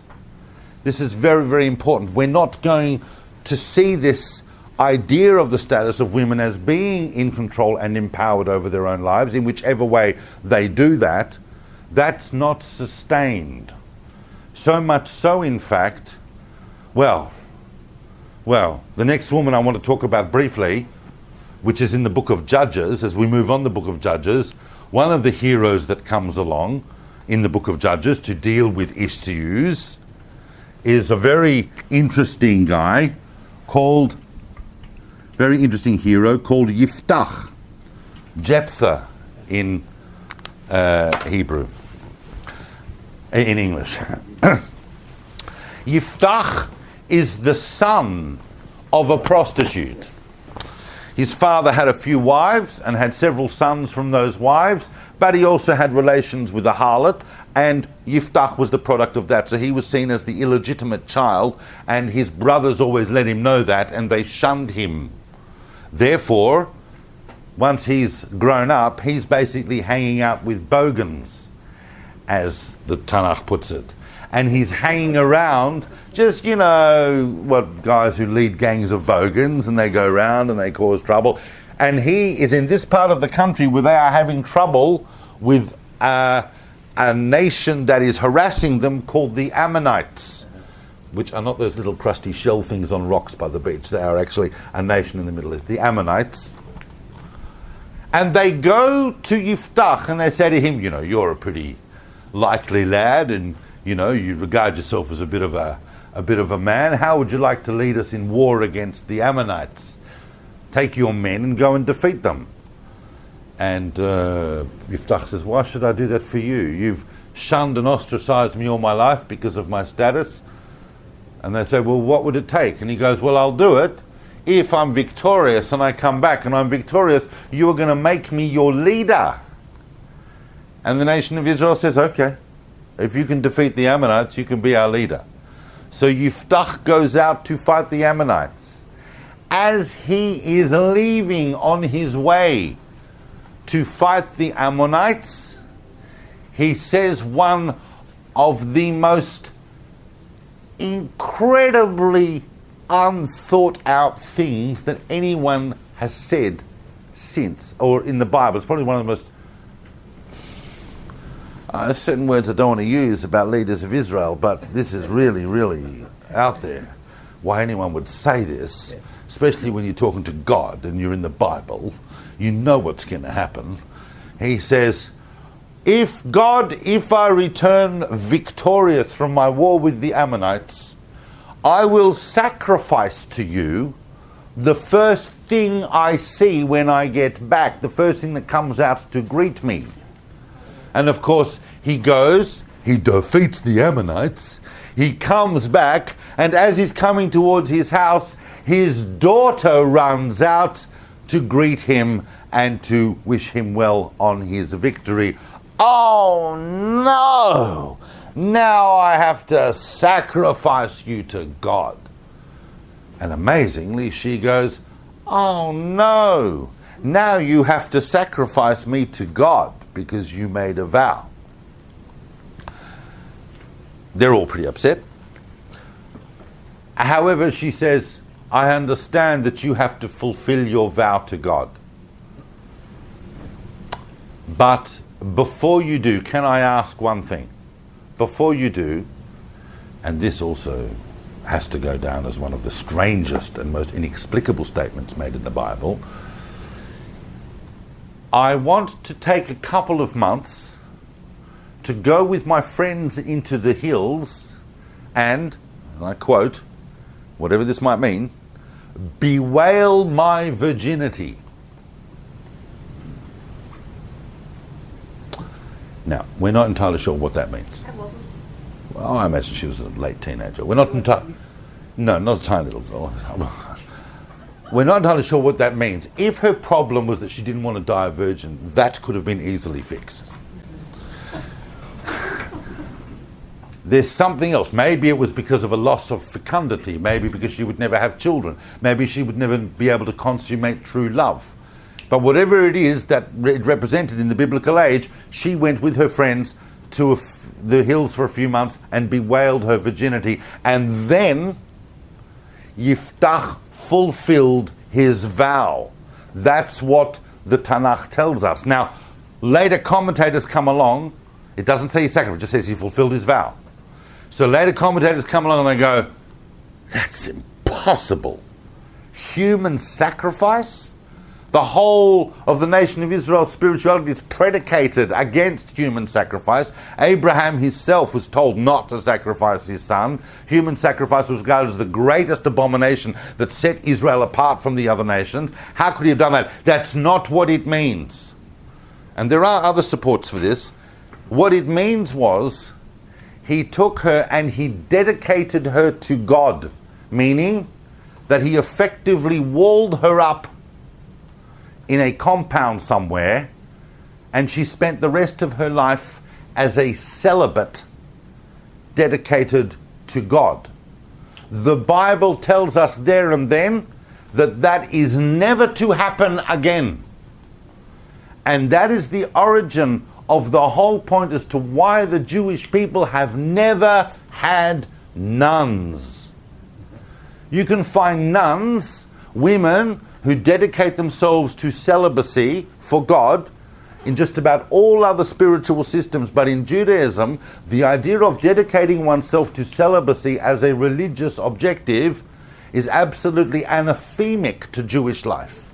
This is very, very important. We're not going to see this idea of the status of women as being in control and empowered over their own lives, in whichever way they do that. That's not sustained. So much so, in fact, well, the next woman I want to talk about briefly, which is in the book of Judges, as we move on the book of Judges, one of the heroes that comes along in the book of Judges to deal with issues is a very interesting guy called very interesting hero called Yiphtach, Jephthah in Hebrew, in English. Yiphtach is the son of a prostitute. His father had a few wives and had several sons from those wives, but he also had relations with a harlot, and Yiphtach was the product of that. So he was seen as the illegitimate child, and his brothers always let him know that, and they shunned him. Therefore, once he's grown up, he's basically hanging out with bogans, as the Tanach puts it. And he's hanging around, just, what guys who lead gangs of bogans, and they go around and they cause trouble. And he is in this part of the country where they are having trouble with a nation that is harassing them called the Ammonites, which are not those little crusty shell things on rocks by the beach. They are actually a nation in the Middle East, the Ammonites. And they go to Yiphtach and they say to him, you're a pretty likely lad, and you regard yourself as a bit of a man. How would you like to lead us in war against the Ammonites? Take your men and go and defeat them. And Yiphtach says, why should I do that for you? You've shunned and ostracized me all my life because of my status. And they say, well, what would it take? And he goes, well, I'll do it. If I'm victorious and I come back and I'm victorious, you are going to make me your leader. And the nation of Israel says, okay, if you can defeat the Ammonites, you can be our leader. So Yiphtach goes out to fight the Ammonites. As he is leaving on his way to fight the Ammonites, he says one of the most incredibly unthought out things that anyone has said since, or in the Bible. It's probably one of the most there's certain words I don't want to use about leaders of Israel, but this is really, really out there. Why anyone would say this, especially when you're talking to God and you're in the Bible, you know what's going to happen. He says, if I return victorious from my war with the Ammonites, I will sacrifice to you the first thing I see when I get back, the first thing that comes out to greet me. And of course, he goes, he defeats the Ammonites, he comes back, and as he's coming towards his house, his daughter runs out to greet him and to wish him well on his victory. Oh no! Now I have to sacrifice you to God. And amazingly, she goes, oh no! Now you have to sacrifice me to God because you made a vow. They're all pretty upset. However, she says, I understand that you have to fulfill your vow to God. But before you do, can I ask one thing? Before you do, and this also has to go down as one of the strangest and most inexplicable statements made in the Bible, I want to take a couple of months to go with my friends into the hills and I quote, whatever this might mean, bewail my virginity. Now, we're not entirely sure what that means. Well, I imagine she was a late teenager. We're not entirely... No, not a tiny little girl. We're not entirely sure what that means. If her problem was that she didn't want to die a virgin, that could have been easily fixed. There's something else. Maybe it was because of a loss of fecundity. Maybe because she would never have children. Maybe she would never be able to consummate true love. But whatever it is that it represented in the biblical age, she went with her friends to the hills for a few months and bewailed her virginity. And then Yiphtach fulfilled his vow. That's what the Tanach tells us. Now, later commentators come along. It doesn't say he sacrificed, it just says he fulfilled his vow. So later commentators come along and they go, that's impossible. Human sacrifice? The whole of the nation of Israel's spirituality is predicated against human sacrifice. Abraham himself was told not to sacrifice his son. Human sacrifice was regarded as the greatest abomination that set Israel apart from the other nations. How could he have done that? That's not what it means. And there are other supports for this. What it means was he took her and he dedicated her to God, meaning that he effectively walled her up in a compound somewhere, and she spent the rest of her life as a celibate dedicated to God. The Bible tells us there and then that that is never to happen again. And that is the origin of the whole point as to why the Jewish people have never had nuns. You can find nuns, women who dedicate themselves to celibacy for God, in just about all other spiritual systems. But in Judaism, the idea of dedicating oneself to celibacy as a religious objective is absolutely anathemic to Jewish life.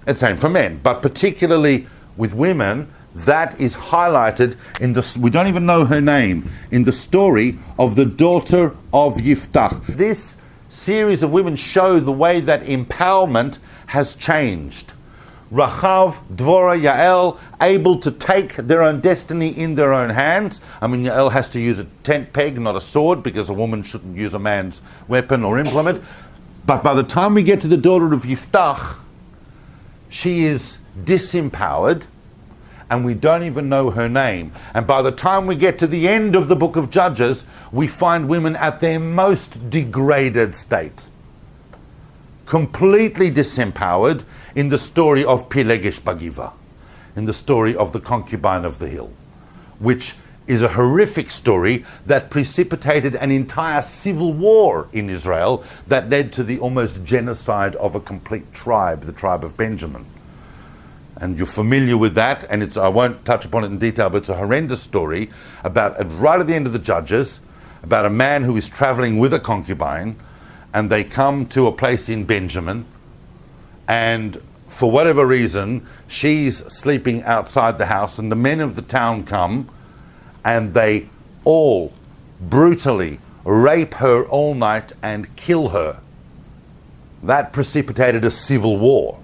It's same for men, but particularly with women, that is highlighted in the, we don't even know her name, in the story of the daughter of Yiphtach. This series of women show the way that empowerment has changed. Rachav, Devorah, Yael, able to take their own destiny in their own hands. I mean, Yael has to use a tent peg, not a sword, because a woman shouldn't use a man's weapon or implement. But by the time we get to the daughter of Yiphtach, she is disempowered, and we don't even know her name. And by the time we get to the end of the book of Judges, we find women at their most degraded state, completely disempowered, in the story of Pilegesh Bagiv'ah, in the story of the concubine of the hill, which is a horrific story that precipitated an entire civil war in Israel that led to the almost genocide of a complete tribe, the tribe of Benjamin. And you're familiar with that, and I won't touch upon it in detail, but it's a horrendous story about, right at the end of the Judges, about a man who is traveling with a concubine, and they come to a place in Benjamin, and for whatever reason, she's sleeping outside the house, and the men of the town come, and they all brutally rape her all night and kill her. That precipitated a civil war.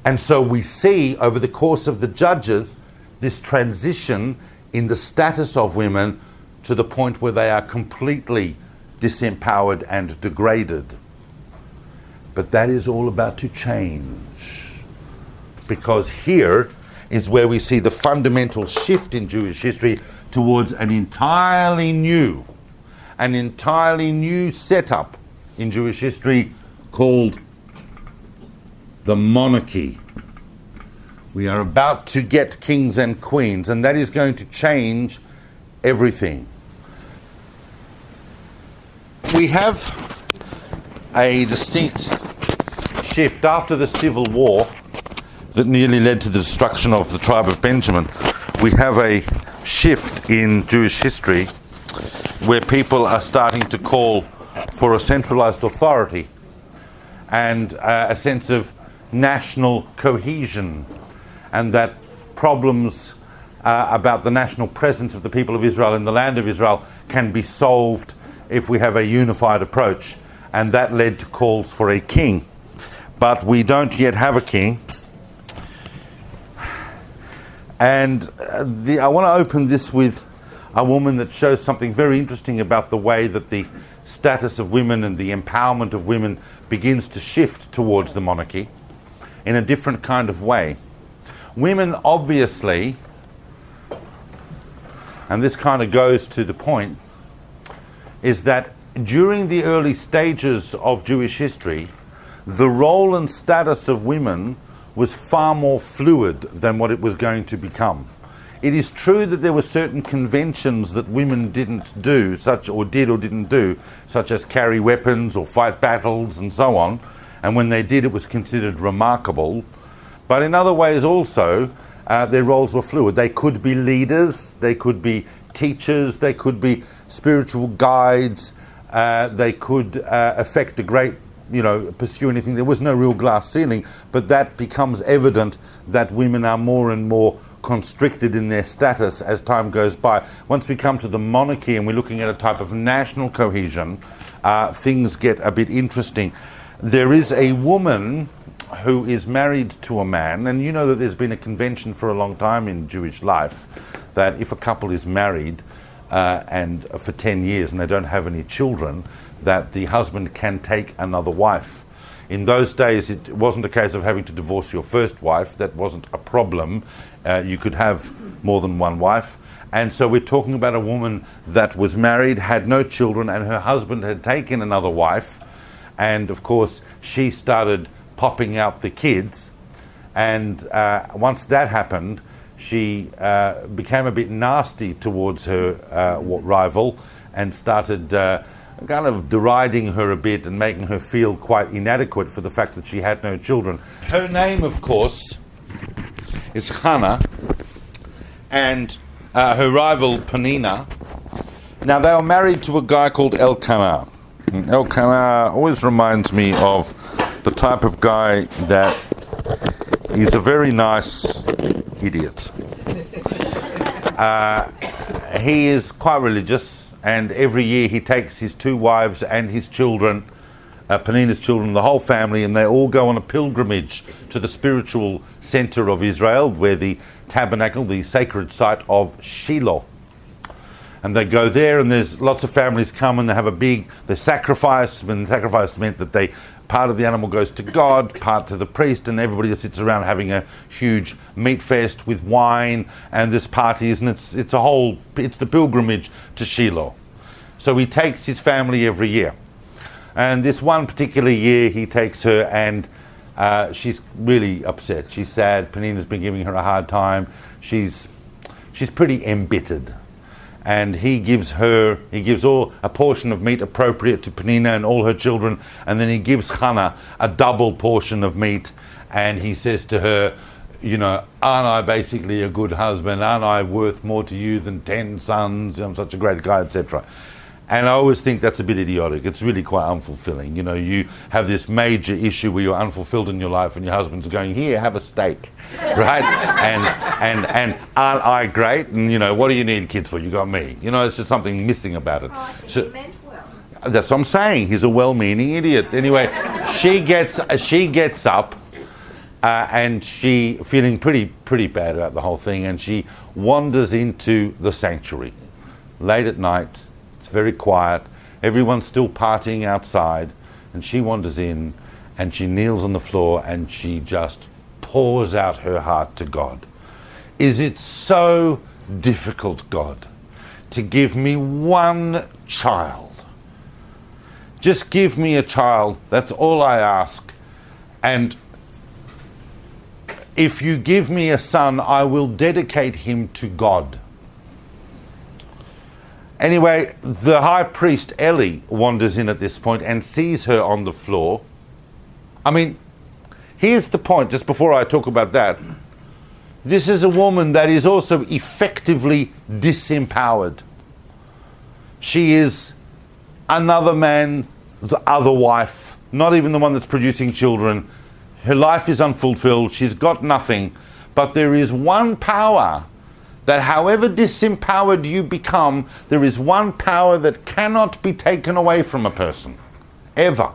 And so we see over the course of the Judges this transition in the status of women to the point where they are completely disempowered and degraded. But that is all about to change, because here is where we see the fundamental shift in Jewish history towards an entirely new setup in Jewish history called the monarchy. We are about to get kings and queens, and that is going to change everything. We have a distinct shift after the civil war that nearly led to the destruction of the tribe of Benjamin. We have a shift in Jewish history where people are starting to call for a centralized authority and a sense of national cohesion, and that problems about the national presence of the people of Israel in the land of Israel can be solved if we have a unified approach. And that led to calls for a king. But we don't yet have a king. And I want to open this with a woman that shows something very interesting about the way that the status of women and the empowerment of women begins to shift towards the monarchy in a different kind of way. Women obviously, and this kind of goes to the point, is that during the early stages of Jewish history, the role and status of women was far more fluid than what it was going to become. It is true that there were certain conventions that women didn't do, such or didn't do, such as carry weapons or fight battles and so on, and when they did, it was considered remarkable. But in other ways also, their roles were fluid. They could be leaders, they could be teachers, they could be spiritual guides, they could affect a great, pursue anything. There was no real glass ceiling, but that becomes evident that women are more and more constricted in their status as time goes by. Once we come to the monarchy and we're looking at a type of national cohesion, things get a bit interesting. There is a woman who is married to a man, and you know that there's been a convention for a long time in Jewish life that if a couple is married and for 10 years and they don't have any children, that the husband can take another wife. In those days, it wasn't a case of having to divorce your first wife. That wasn't a problem. You could have more than one wife. And so we're talking about a woman that was married, had no children, and her husband had taken another wife. And of course, she started popping out the kids. And once that happened, she became a bit nasty towards her rival and started kind of deriding her a bit and making her feel quite inadequate for the fact that she had no children. Her name, of course, is Channah, and her rival Penina. Now, they are married to a guy called Elkanah. Elkanah always reminds me of the type of guy that is a very nice idiot. He is quite religious, and every year he takes his two wives and his children, Penina's children, the whole family, and they all go on a pilgrimage to the spiritual center of Israel, where the tabernacle, the sacred site of Shiloh. And they go there, and there's lots of families come, and they have they sacrifice, and the sacrifice meant that part of the animal goes to God, part to the priest, and everybody just sits around having a huge meat fest with wine and this parties, and it's the pilgrimage to Shiloh. So he takes his family every year. And this one particular year he takes her, and she's really upset. She's sad. Penina's been giving her a hard time. She's pretty embittered. And he gives all a portion of meat appropriate to Penina and all her children, and then he gives Channah a double portion of meat, and he says to her, aren't I basically a good husband? Aren't I worth more to you than 10 sons? I'm such a great guy, etc. And I always think that's a bit idiotic. It's really quite unfulfilling. You have this major issue where you're unfulfilled in your life, and your husband's going, here, have a steak, right? and aren't I great? And what do you need kids for? You got me. It's just something missing about it. Oh, I think he meant well. That's what I'm saying. He's a well-meaning idiot. Anyway, she gets up, and she feeling pretty bad about the whole thing, and she wanders into the sanctuary late at night. Very quiet, everyone's still partying outside, and she wanders in and she kneels on the floor and she just pours out her heart to God. Is it so difficult, God, to give me one child? Just give me a child, that's all I ask. And if you give me a son, I will dedicate him to God. Anyway, the high priest Eli wanders in at this point and sees her on the floor. I mean, here's the point, just before I talk about that. This is a woman that is also effectively disempowered. She is another man's other wife, not even the one that's producing children. Her life is unfulfilled. She's got nothing. But there is one power that however disempowered you become, there is one power that cannot be taken away from a person, ever.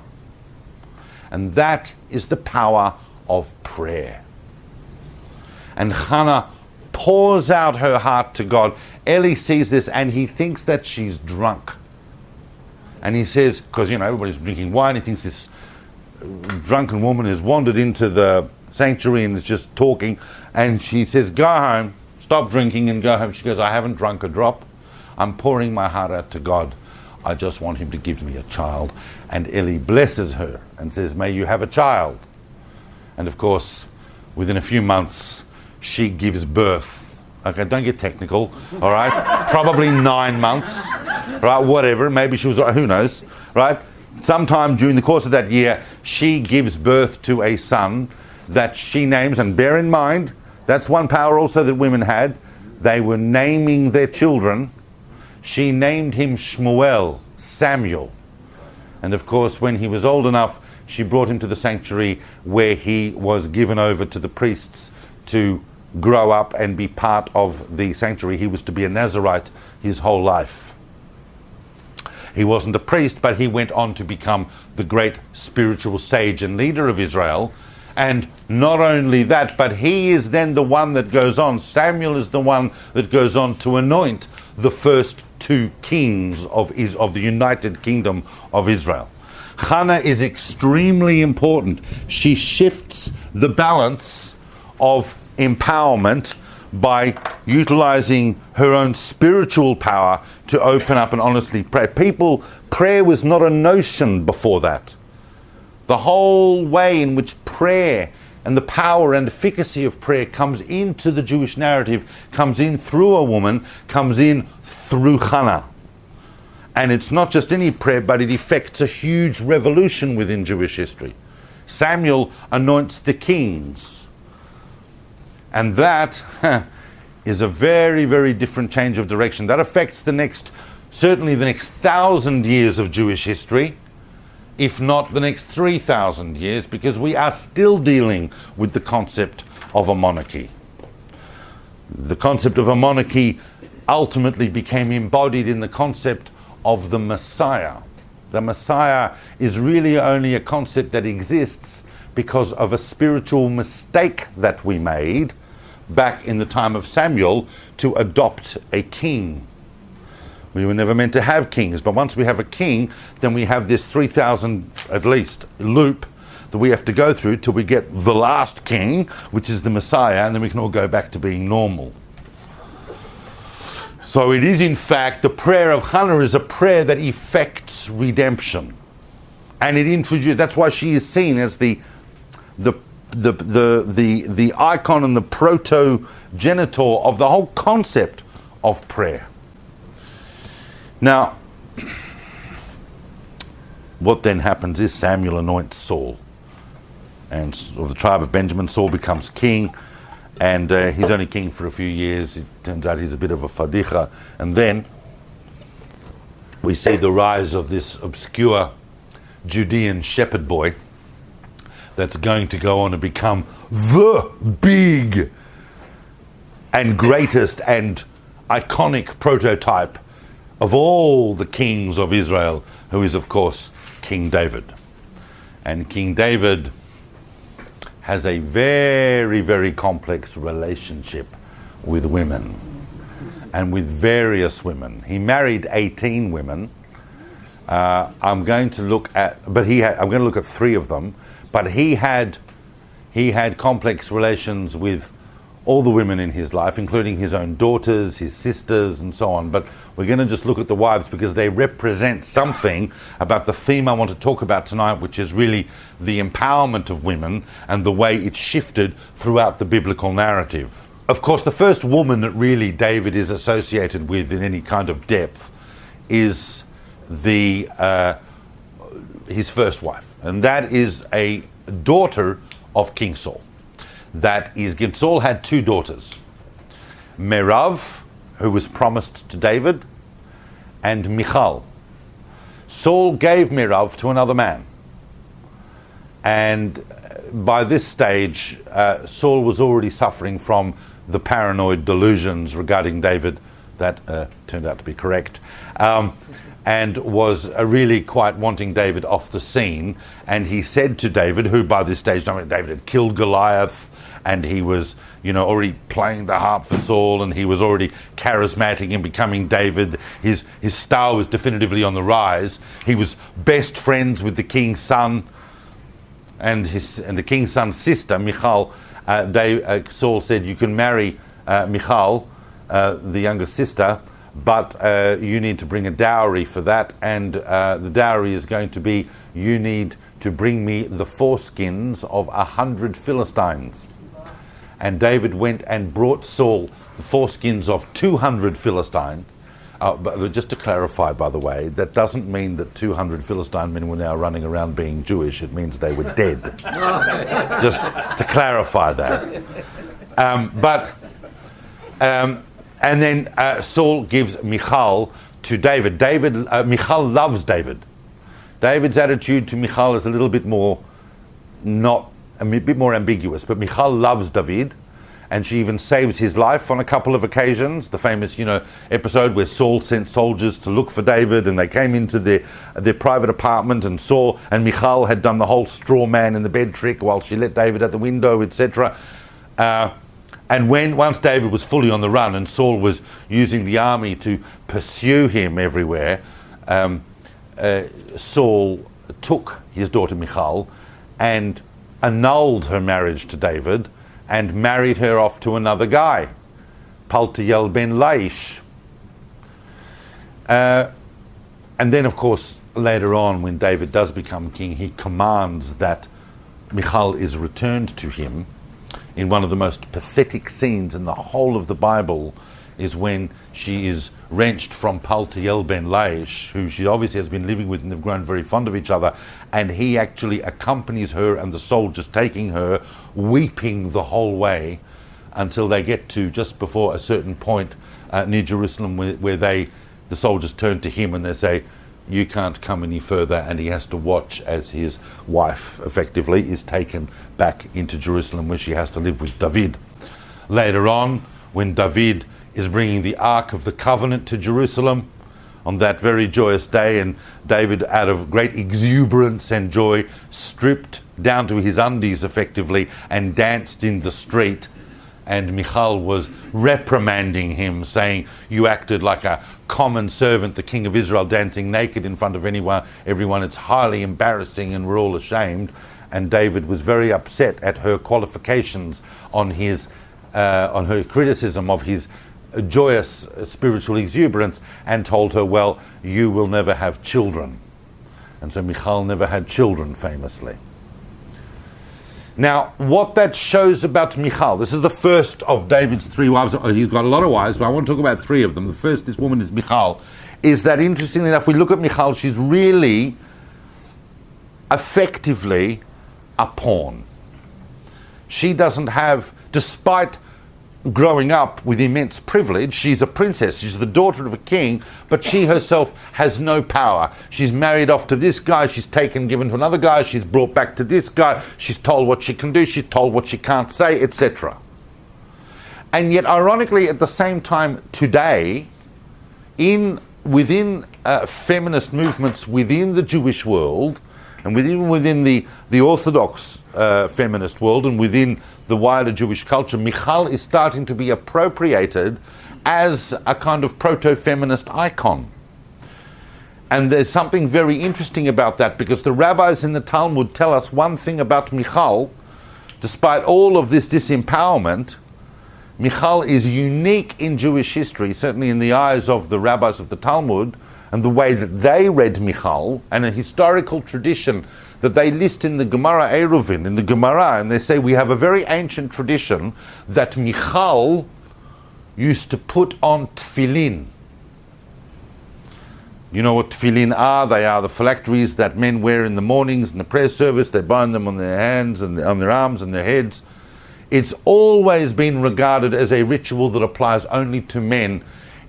And that is the power of prayer. And Channah pours out her heart to God. Eli sees this and he thinks that she's drunk. And he says, because everybody's drinking wine, he thinks this drunken woman has wandered into the sanctuary and is just talking. And she says, go home. Stop drinking and go home. She goes, I haven't drunk a drop. I'm pouring my heart out to God. I just want him to give me a child. And Eli blesses her and says, may you have a child. And of course, within a few months, she gives birth. Okay, don't get technical, all right? Probably 9 months, right? Whatever, maybe she was, who knows, right? Sometime during the course of that year, she gives birth to a son that she names, and bear in mind, that's one power also that women had. They were naming their children. She named him Shmuel, Samuel. And of course, when he was old enough, she brought him to the sanctuary where he was given over to the priests to grow up and be part of the sanctuary. He was to be a Nazirite his whole life. He wasn't a priest, but he went on to become the great spiritual sage and leader of Israel. And not only that, but he is then the one that goes on, Samuel is the one that goes on to anoint the first two kings of the United Kingdom of Israel. Channah is extremely important. She shifts the balance of empowerment by utilizing her own spiritual power to open up and honestly pray. Prayer was not a notion before that. The whole way in which prayer and the power and efficacy of prayer comes into the Jewish narrative, comes in through a woman, comes in through Channah. And it's not just any prayer, but it effects a huge revolution within Jewish history. Samuel anoints the kings. And that is a very, very different change of direction. That affects certainly the next 1,000 years of Jewish history, if not the next 3,000 years, because we are still dealing with the concept of a monarchy. The concept of a monarchy ultimately became embodied in the concept of the Messiah. The Messiah is really only a concept that exists because of a spiritual mistake that we made back in the time of Samuel to adopt a king. We were never meant to have kings, but once we have a king, then we have this 3,000 at least loop that we have to go through till we get the last king, which is the Messiah, and then we can all go back to being normal. So it is, in fact, the prayer of Channah is a prayer that effects redemption, and it introduces. That's why she is seen as the icon and the protogenitor of the whole concept of prayer. Now, what then happens is Samuel anoints Saul, and of the tribe of Benjamin, Saul becomes king. And he's only king for a few years. It turns out he's a bit of a fadicha. And then we see the rise of this obscure Judean shepherd boy that's going to go on to become the big and greatest and iconic prototype of all the kings of Israel, who is, of course, King David. And King David has a very, very complex relationship with women and with various women. He married 18 women. I'm going to look at three of them. But he had complex relations with all the women in his life, including his own daughters, his sisters, and so on. But we're going to just look at the wives because they represent something about the theme I want to talk about tonight, which is really the empowerment of women and the way it's shifted throughout the biblical narrative. Of course, the first woman that really David is associated with in any kind of depth is his first wife, and that is a daughter of King Saul. Saul had two daughters, Merav, who was promised to David, and Michal. Saul gave Merav to another man. And by this stage, Saul was already suffering from the paranoid delusions regarding David that turned out to be correct, and was really quite wanting David off the scene. And he said to David, who by this stage, David had killed Goliath, and he was, already playing the harp for Saul, and he was already charismatic and becoming David. His star was definitively on the rise. He was best friends with the king's son and the king's son's sister, Michal. Saul said, "You can marry Michal, the younger sister, but you need to bring a dowry for that, and the dowry is going to be, you need to bring me the foreskins of 100 Philistines." And David went and brought Saul the foreskins of 200 Philistines. But just to clarify, by the way, that doesn't mean that 200 Philistine men were now running around being Jewish. It means they were dead. Just to clarify that. And then Saul gives Michal to David. Michal loves David. David's attitude to Michal is a little bit more a bit more ambiguous, but Michal loves David, and she even saves his life on a couple of occasions. The famous, episode where Saul sent soldiers to look for David, and they came into their private apartment, and Saul and Michal had done the whole straw man in the bed trick while she let David at the window, etc. And once David was fully on the run and Saul was using the army to pursue him everywhere, Saul took his daughter Michal and annulled her marriage to David and married her off to another guy, Paltiel ben Laish. And then, of course, later on, when David does become king, he commands that Michal is returned to him. In one of the most pathetic scenes in the whole of the Bible is when she is wrenched from Paltiel ben Laish, who she obviously has been living with and they've grown very fond of each other, and he actually accompanies her and the soldiers taking her, weeping the whole way until they get to just before a certain point near Jerusalem where the soldiers turn to him and they say, "You can't come any further," and he has to watch as his wife effectively is taken back into Jerusalem where she has to live with David. Later on, when David is bringing the Ark of the Covenant to Jerusalem on that very joyous day, and David, out of great exuberance and joy, stripped down to his undies effectively and danced in the street, and Michal was reprimanding him, saying, "You acted like a common servant, the king of Israel, dancing naked in front of everyone. It's highly embarrassing and we're all ashamed." And David was very upset at her qualifications on her criticism of his joyous spiritual exuberance, and told her, "Well, you will never have children." And so Michal never had children, famously. Now, what that shows about Michal, this is the first of David's three wives. He's got a lot of wives, but I want to talk about three of them. The first, this woman is Michal, is that interestingly enough, we look at Michal, she's really effectively a pawn. She doesn't have, despite growing up with immense privilege, she's a princess, she's the daughter of a king, but she herself has no power. She's married off to this guy, she's given to another guy, she's brought back to this guy, she's told what she can do, she's told what she can't say, etc. And yet, ironically, at the same time, today, within feminist movements within the Jewish world, and even within the Orthodox feminist world, and within the wider Jewish culture, Michal is starting to be appropriated as a kind of proto-feminist icon. And there's something very interesting about that, because the rabbis in the Talmud tell us one thing about Michal. Despite all of this disempowerment, Michal is unique in Jewish history, certainly in the eyes of the rabbis of the Talmud, and the way that they read Michal, and a historical tradition that they list in the Gemara Eruvin, in the Gemara, and they say we have a very ancient tradition that Michal used to put on tefillin. You know what tefillin are? They are the phylacteries that men wear in the mornings in the prayer service. They bind them on their hands and on their arms and their heads. It's always been regarded as a ritual that applies only to men,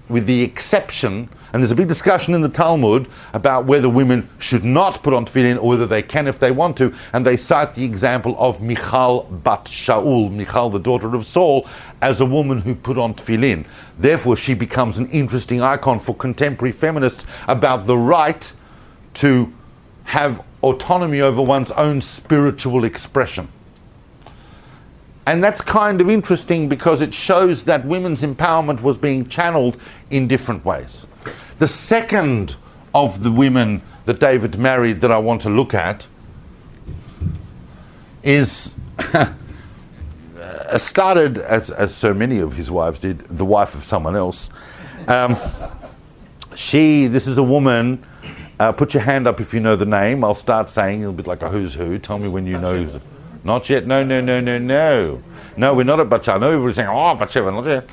with the exception, and there's a big discussion in the Talmud about whether women should not put on tefillin or whether they can if they want to, and they cite the example of Michal bat Shaul, Michal the daughter of Saul, as a woman who put on tefillin. Therefore she becomes an interesting icon for contemporary feminists about the right to have autonomy over one's own spiritual expression. And that's kind of interesting because it shows that women's empowerment was being channeled in different ways. The second of the women that David married that I want to look at is started, as so many of his wives did, the wife of someone else. This is a woman, put your hand up if you know the name. I'll start saying, a little bit like a who's who. Tell me when you know. Not yet. No. No, we're not at Bathsheba. No, everybody's saying, "Oh, Bathsheba, not yet."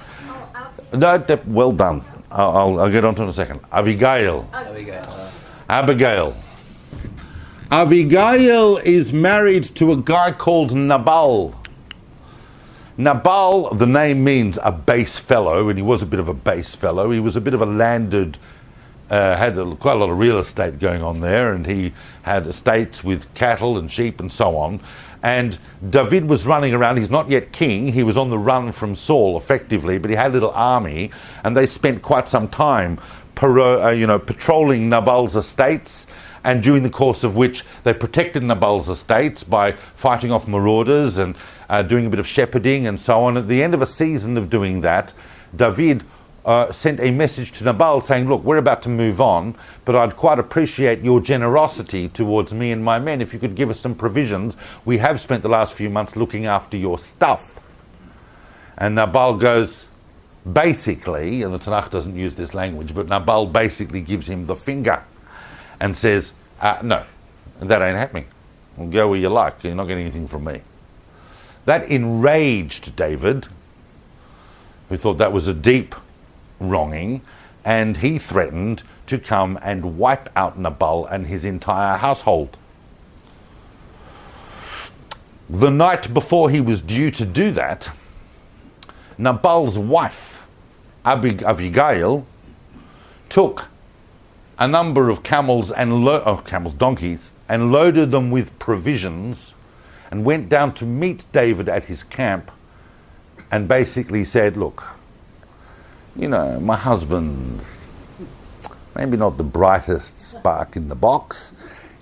No, well done. I'll get on to it in a second. Abigail. Abigail is married to a guy called Nabal. Nabal, the name means a base fellow, and he was a bit of a base fellow. He was a bit of a landed had quite a lot of real estate going on there, and he had estates with cattle and sheep and so on. And David was running around. He's not yet king. He was on the run from Saul, effectively, but he had a little army, and they spent quite some time patrolling Nabal's estates, and during the course of which they protected Nabal's estates by fighting off marauders and doing a bit of shepherding and so on. At the end of a season of doing that, David sent a message to Nabal saying, look, we're about to move on, but I'd quite appreciate your generosity towards me and my men if you could give us some provisions. We have spent the last few months looking after your stuff. And Nabal goes, basically, and the Tanach doesn't use this language, but Nabal basically gives him the finger and says, no, that ain't happening. Well, go where you like. You're not getting anything from me. That enraged David, who thought that was a deep wronging, and he threatened to come and wipe out Nabal and his entire household. The night before he was due to do that, Nabal's wife, Abigail, took a number of donkeys, and loaded them with provisions, and went down to meet David at his camp, and basically said, look, you know, my husband, maybe not the brightest spark in the box,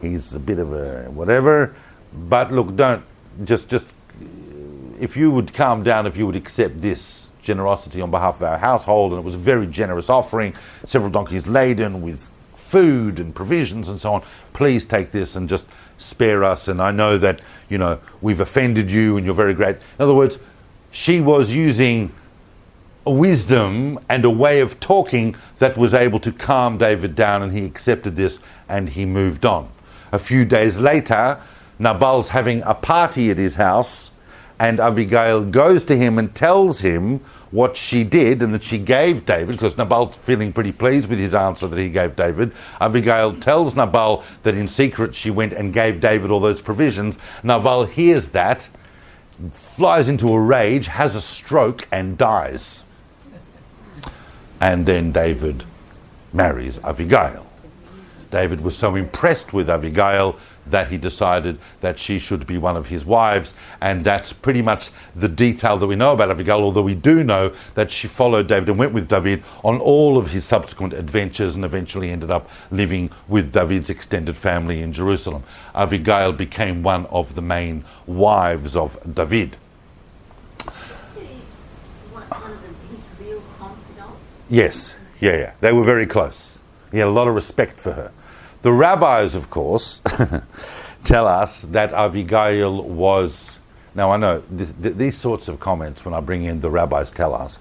he's a bit of a whatever, but look, don't, just if you would calm down, if you would accept this generosity on behalf of our household, and it was a very generous offering, several donkeys laden with food and provisions and so on, please take this and just spare us, and I know that, you know, we've offended you and you're very great. In other words, she was using a wisdom and a way of talking that was able to calm David down, and he accepted this and he moved on. A few days later, Nabal's having a party at his house, and Abigail goes to him and tells him what she did and that she gave David, because Nabal's feeling pretty pleased with his answer that he gave David. Abigail tells Nabal that in secret she went and gave David all those provisions. Nabal hears that, flies into a rage, has a stroke and dies. And then David marries Abigail. David was so impressed with Abigail that he decided that she should be one of his wives, and that's pretty much the detail that we know about Abigail, although we do know that she followed David and went with David on all of his subsequent adventures and eventually ended up living with David's extended family in Jerusalem. Abigail became one of the main wives of David. One of his real confidants? Yes, yeah. They were very close. He had a lot of respect for her. The rabbis, of course, tell us that Abigail was... Now, I know these sorts of comments, when I bring in the rabbis tell us,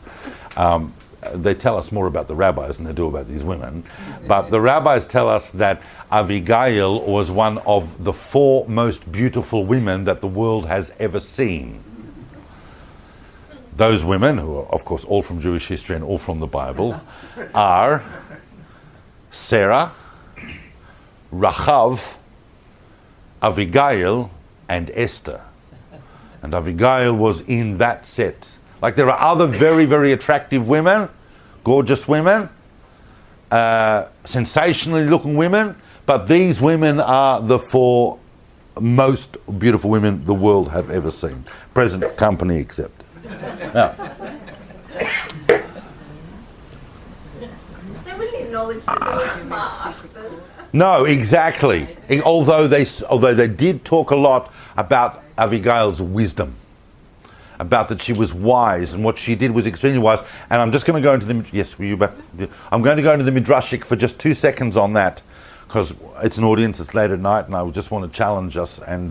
they tell us more about the rabbis than they do about these women. But the rabbis tell us that Abigail was one of the 4 most beautiful women that the world has ever seen. Those women, who are, of course, all from Jewish history and all from the Bible, are Sarah, Rachav, Abigail, and Esther. And Abigail was in that set. Like, there are other very, very attractive women, gorgeous women, sensationally looking women, but these women are the 4 most beautiful women the world have ever seen. Present company except. Now, They wouldn't acknowledge that they were smart. no, exactly. Although they did talk a lot about Abigail's wisdom, about that she was wise and what she did was extremely wise. And I'm just going to go into the... Yes, were you back? I'm going to go into the Midrashic for just 2 seconds on that, because it's an audience, it's late at night, and I just want to challenge us and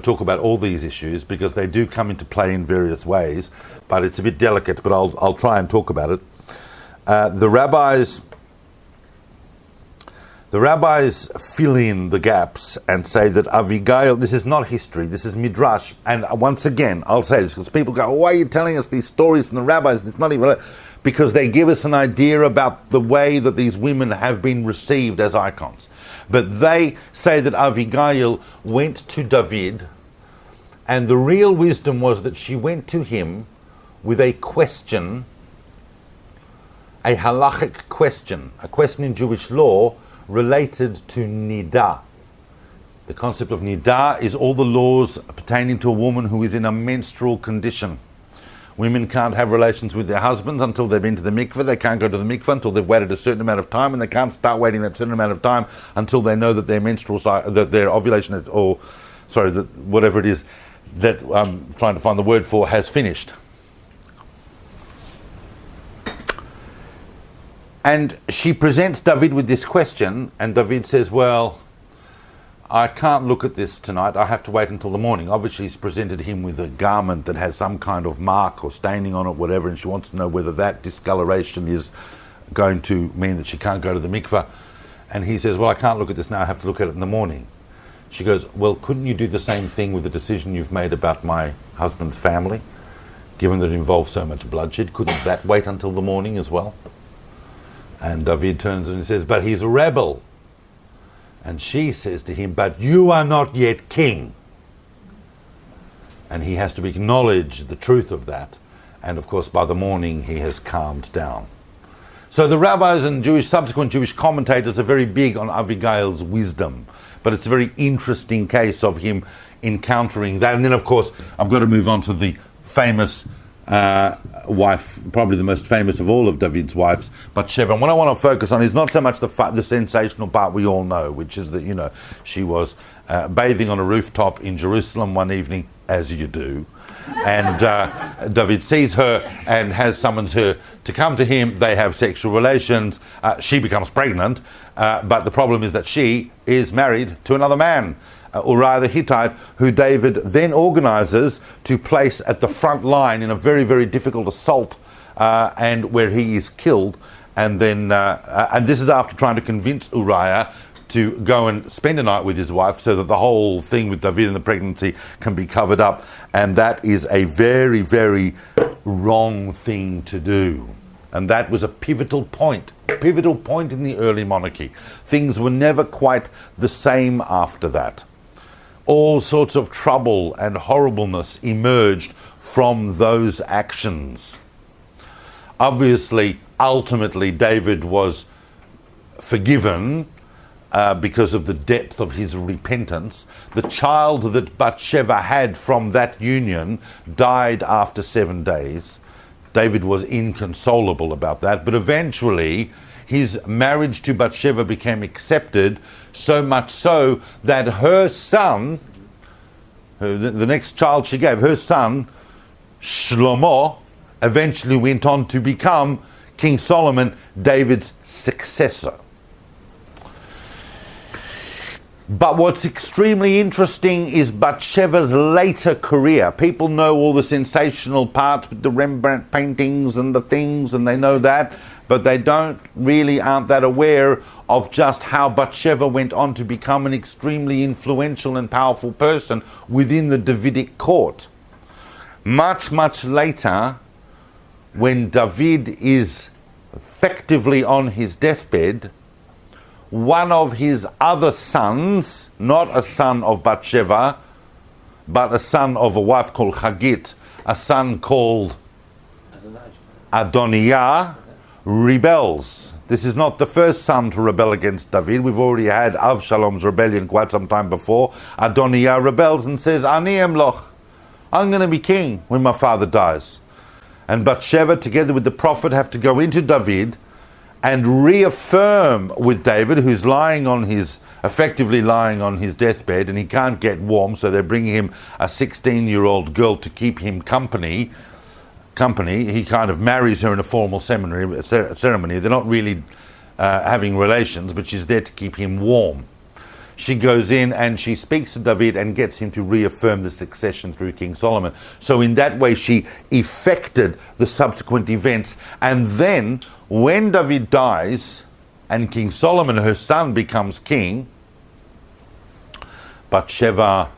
talk about all these issues, because they do come into play in various ways, but it's a bit delicate, but I'll try and talk about it. The rabbis fill in the gaps and say that Abigail, this is not history, this is Midrash. And once again, I'll say this because people go, why are you telling us these stories from the rabbis? It's not even... Because they give us an idea about the way that these women have been received as icons. But they say that Abigail went to David, and the real wisdom was that she went to him with a question a halachic question, a question in Jewish law related to nidah. The concept of nidah is all the laws pertaining to a woman who is in a menstrual condition. Women can't have relations with their husbands until they've been to the mikveh. They can't go to the mikveh until they've waited a certain amount of time, and they can't start waiting that certain amount of time until they know that their menstrual that their ovulation is, that whatever it is that I'm trying to find the word for, has finished. And she presents David with this question, and David says, well, I can't look at this tonight, I have to wait until the morning. Obviously she's presented him with a garment that has some kind of mark or staining on it, whatever, and she wants to know whether that discoloration is going to mean that she can't go to the mikveh. And he says, well, I can't look at this now, I have to look at it in the morning. She goes, well, couldn't you do the same thing with the decision you've made about my husband's family? Given that it involves so much bloodshed, couldn't that wait until the morning as well? And David turns and says, but he's a rebel. And she says to him, but you are not yet king. And he has to acknowledge the truth of that. And of course, by the morning, he has calmed down. So the rabbis and subsequent Jewish commentators are very big on Abigail's wisdom. But it's a very interesting case of him encountering that. And then, of course, I've got to move on to the famous wife, probably the most famous of all of David's wives, Bathsheba. And what I want to focus on is not so much the sensational part we all know, which is that, she was bathing on a rooftop in Jerusalem one evening, as you do. And David sees her and summons her to come to him. They have sexual relations. She becomes pregnant, but the problem is that she is married to another man, Uriah the Hittite, who David then organizes to place at the front line in a very, very difficult assault, and where he is killed. And then, and this is after trying to convince Uriah to go and spend a night with his wife so that the whole thing with David and the pregnancy can be covered up. And that is a very, very wrong thing to do. And that was a pivotal point in the early monarchy. Things were never quite the same after that. All sorts of trouble and horribleness emerged from those actions. Obviously, ultimately, David was forgiven because of the depth of his repentance. The child that Bathsheba had from that union died after 7 days. David was inconsolable about that, but eventually his marriage to Bathsheba became accepted, so much so that her son, the next child she gave, her son, Shlomo, eventually went on to become King Solomon, David's successor. But what's extremely interesting is Bathsheba's later career. People know all the sensational parts with the Rembrandt paintings and the things, and they know that, but they aren't that aware of just how Bathsheba went on to become an extremely influential and powerful person within the Davidic court. Much, much later, when David is effectively on his deathbed, one of his other sons, not a son of Bathsheba, but a son of a wife called Chagit, a son called Adoniah, rebels. This is not the first son to rebel against David. We've already had Avshalom's rebellion quite some time before. Adoniah rebels and says, Ani emloch, I'm going to be king when my father dies. And Bathsheba, together with the prophet, have to go into David and reaffirm with David, who's effectively lying on his deathbed, and he can't get warm, so they bring him a 16-year-old girl to keep him company. He kind of marries her in a formal ceremony. They're not really having relations, but she's there to keep him warm. She goes in and she speaks to David and gets him to reaffirm the succession through King Solomon. So in that way, she effected the subsequent events. And then, when David dies and King Solomon, her son, becomes king, Bathsheba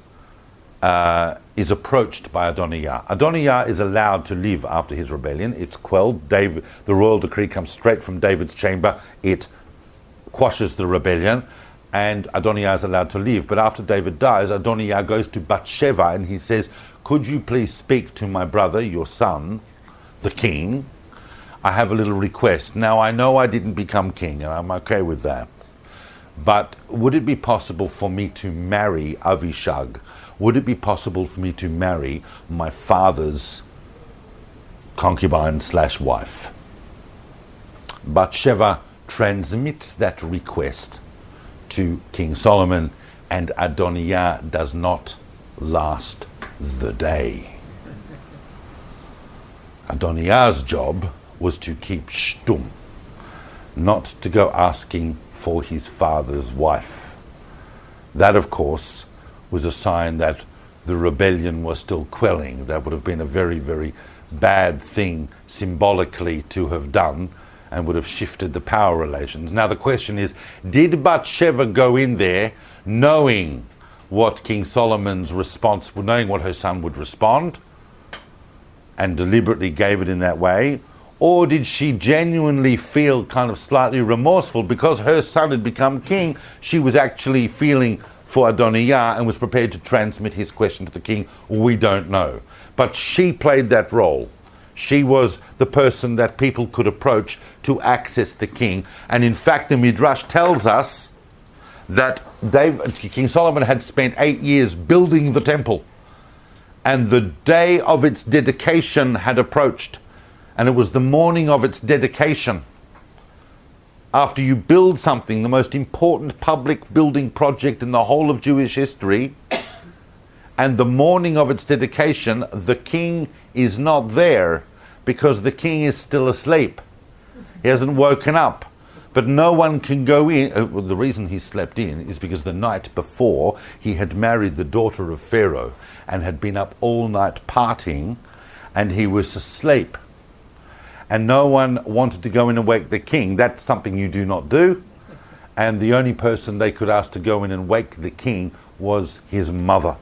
is approached by Adoniah. Adoniah is allowed to live after his rebellion. It's quelled. The royal decree comes straight from David's chamber. It quashes the rebellion, and Adoniah is allowed to live. But after David dies, Adoniah goes to Bathsheba and he says, could you please speak to my brother, your son, the king? I have a little request. Now, I know I didn't become king, and I'm okay with that. But would it be possible for me to marry Avishag? Would it be possible for me to marry my father's concubine/wife? Bathsheba transmits that request to King Solomon, and Adoniah does not last the day. Adoniah's job was to keep shtum, not to go asking for his father's wife. That, of course, was a sign that the rebellion was still quelling. That would have been a very, very bad thing symbolically to have done, and would have shifted the power relations. Now the question is, did Bathsheba go in there knowing what King Solomon's response, knowing what her son would respond, and deliberately gave it in that way? Or did she genuinely feel kind of slightly remorseful because her son had become king? She was actually feeling for Adoniah and was prepared to transmit his question to the king. We don't know. But she played that role. She was the person that people could approach to access the king. And in fact, the Midrash tells us that King Solomon had spent 8 years building the temple. And the day of its dedication had approached. And it was the morning of its dedication. After you build something, the most important public building project in the whole of Jewish history, and the morning of its dedication, the king is not there because the king is still asleep. He hasn't woken up. But no one can go in. Well, the reason he slept in is because the night before he had married the daughter of Pharaoh and had been up all night partying, and he was asleep. And no one wanted to go in and wake the king. That's something you do not do. And the only person they could ask to go in and wake the king was his mother.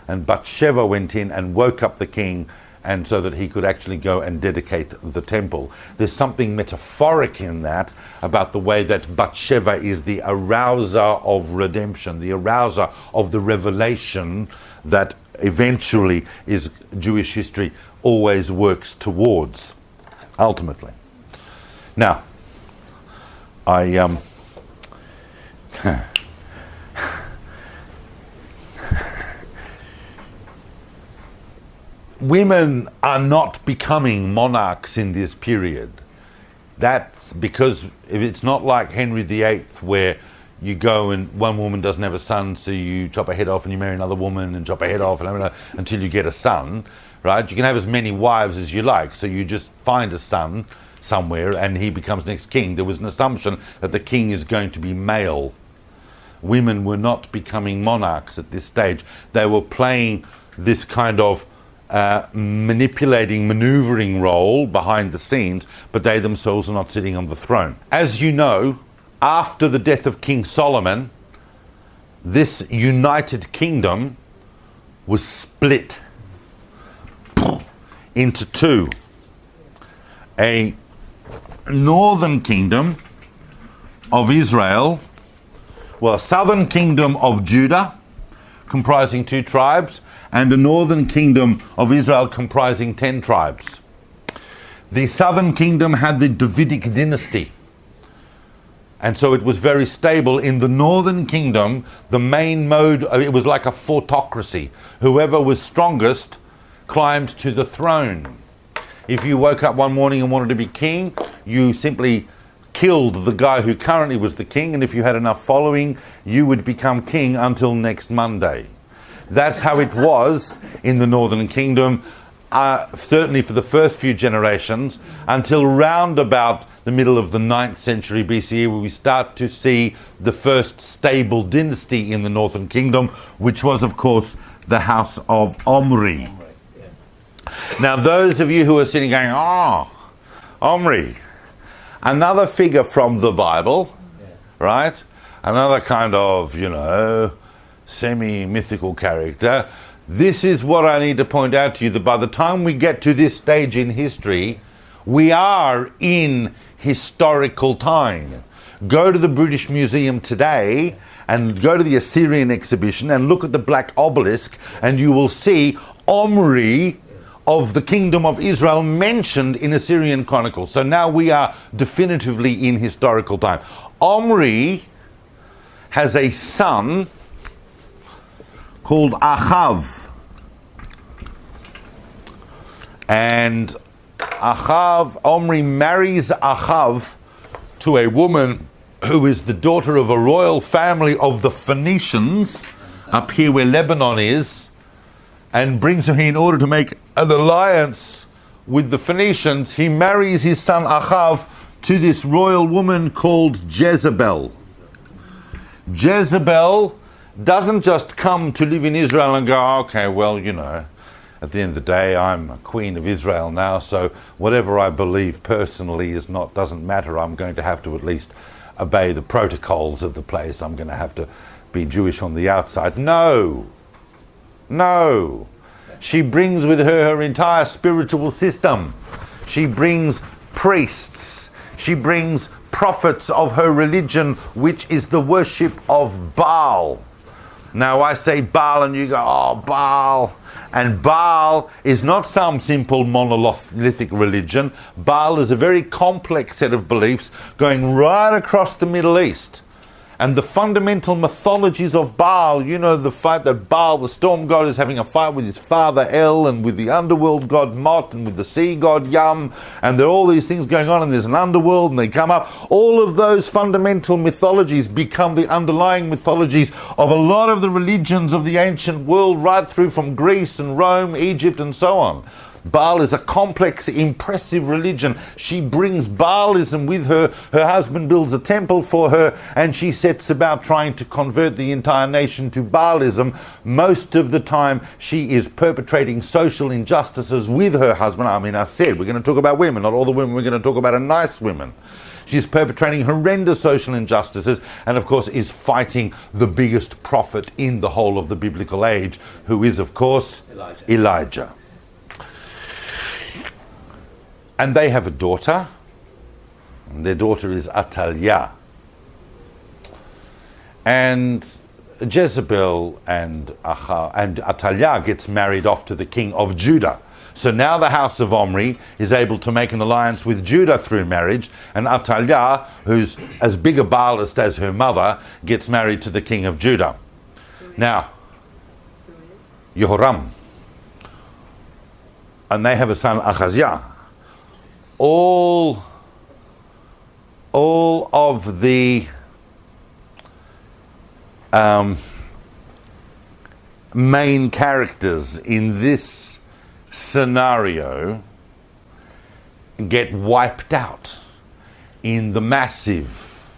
And Bathsheba went in and woke up the king, and so that he could actually go and dedicate the temple. There's something metaphoric in that about the way that Bathsheba is the arouser of redemption, the arouser of the revelation that eventually is Jewish history always works towards, ultimately. Now, women are not becoming monarchs in this period. That's because if it's not like Henry VIII, where you go and one woman doesn't have a son, so you chop her head off and you marry another woman and chop her head off and until you get a son, right? You can have as many wives as you like, so you just find a son somewhere and he becomes next king. There was an assumption that the king is going to be male. Women were not becoming monarchs at this stage. They were playing this kind of maneuvering role behind the scenes, but they themselves are not sitting on the throne. As you know, after the death of King Solomon, this united kingdom was split into two. A northern kingdom of Israel, well, a southern kingdom of Judah, comprising 2 tribes, and a northern kingdom of Israel comprising 10 tribes. The southern kingdom had the Davidic dynasty, and so it was very stable. In the northern kingdom, the main mode, it was like a fortocracy. Whoever was strongest climbed to the throne. If you woke up one morning and wanted to be king, you simply killed the guy who currently was the king, and if you had enough following, you would become king until next Monday. That's how it was in the northern kingdom, certainly for the first few generations, until round about the middle of the 9th century BCE, where we start to see the first stable dynasty in the northern kingdom, which was, of course, the house of Omri. Now, those of you who are sitting going, Omri, another figure from the Bible, right? Another kind of, semi-mythical character. This is what I need to point out to you, that by the time we get to this stage in history, we are in historical time. Go to the British Museum today and go to the Assyrian exhibition and look at the black obelisk, and you will see Omri of the kingdom of Israel mentioned in Assyrian Chronicles. So now we are definitively in historical time. Omri has a son called Rachav. And Omri marries Rachav to a woman who is the daughter of a royal family of the Phoenicians, up here where Lebanon is, and brings her in order to make an alliance with the Phoenicians. He marries his son Rachav to this royal woman called Jezebel. Jezebel doesn't just come to live in Israel and go, okay, well, you know, at the end of the day, I'm a queen of Israel now, so whatever I believe personally doesn't matter. I'm going to have to at least obey the protocols of the place. I'm going to have to be Jewish on the outside. No. She brings with her entire spiritual system. She brings priests. She brings prophets of her religion, which is the worship of Baal. Now I say Baal and you go, oh, Baal. And Baal is not some simple monolithic religion. Baal is a very complex set of beliefs going right across the Middle East. And the fundamental mythologies of Baal, you know, the fight that Baal, the storm god, is having a fight with his father El, and with the underworld god Mot, and with the sea god Yam, and there are all these things going on, and there's an underworld, and they come up. All of those fundamental mythologies become the underlying mythologies of a lot of the religions of the ancient world, right through from Greece and Rome, Egypt, and so on. Baal is a complex, impressive religion. She brings Baalism with her. Her husband builds a temple for her, and she sets about trying to convert the entire nation to Baalism. Most of the time, she is perpetrating social injustices with her husband. I mean, I said, we're going to talk about women. Not all the women we're going to talk about are nice women. She's perpetrating horrendous social injustices, and of course is fighting the biggest prophet in the whole of the biblical age, who is, of course, Elijah. And they have a daughter, and their daughter is Ataliah. And Jezebel and Ataliah gets married off to the king of Judah. So now the house of Omri is able to make an alliance with Judah through marriage, and Ataliah, who's as big a Baalist as her mother, gets married to the king of Judah. Now, Yehoram. And they have a son, Achaziah. All of the main characters in this scenario get wiped out in the massive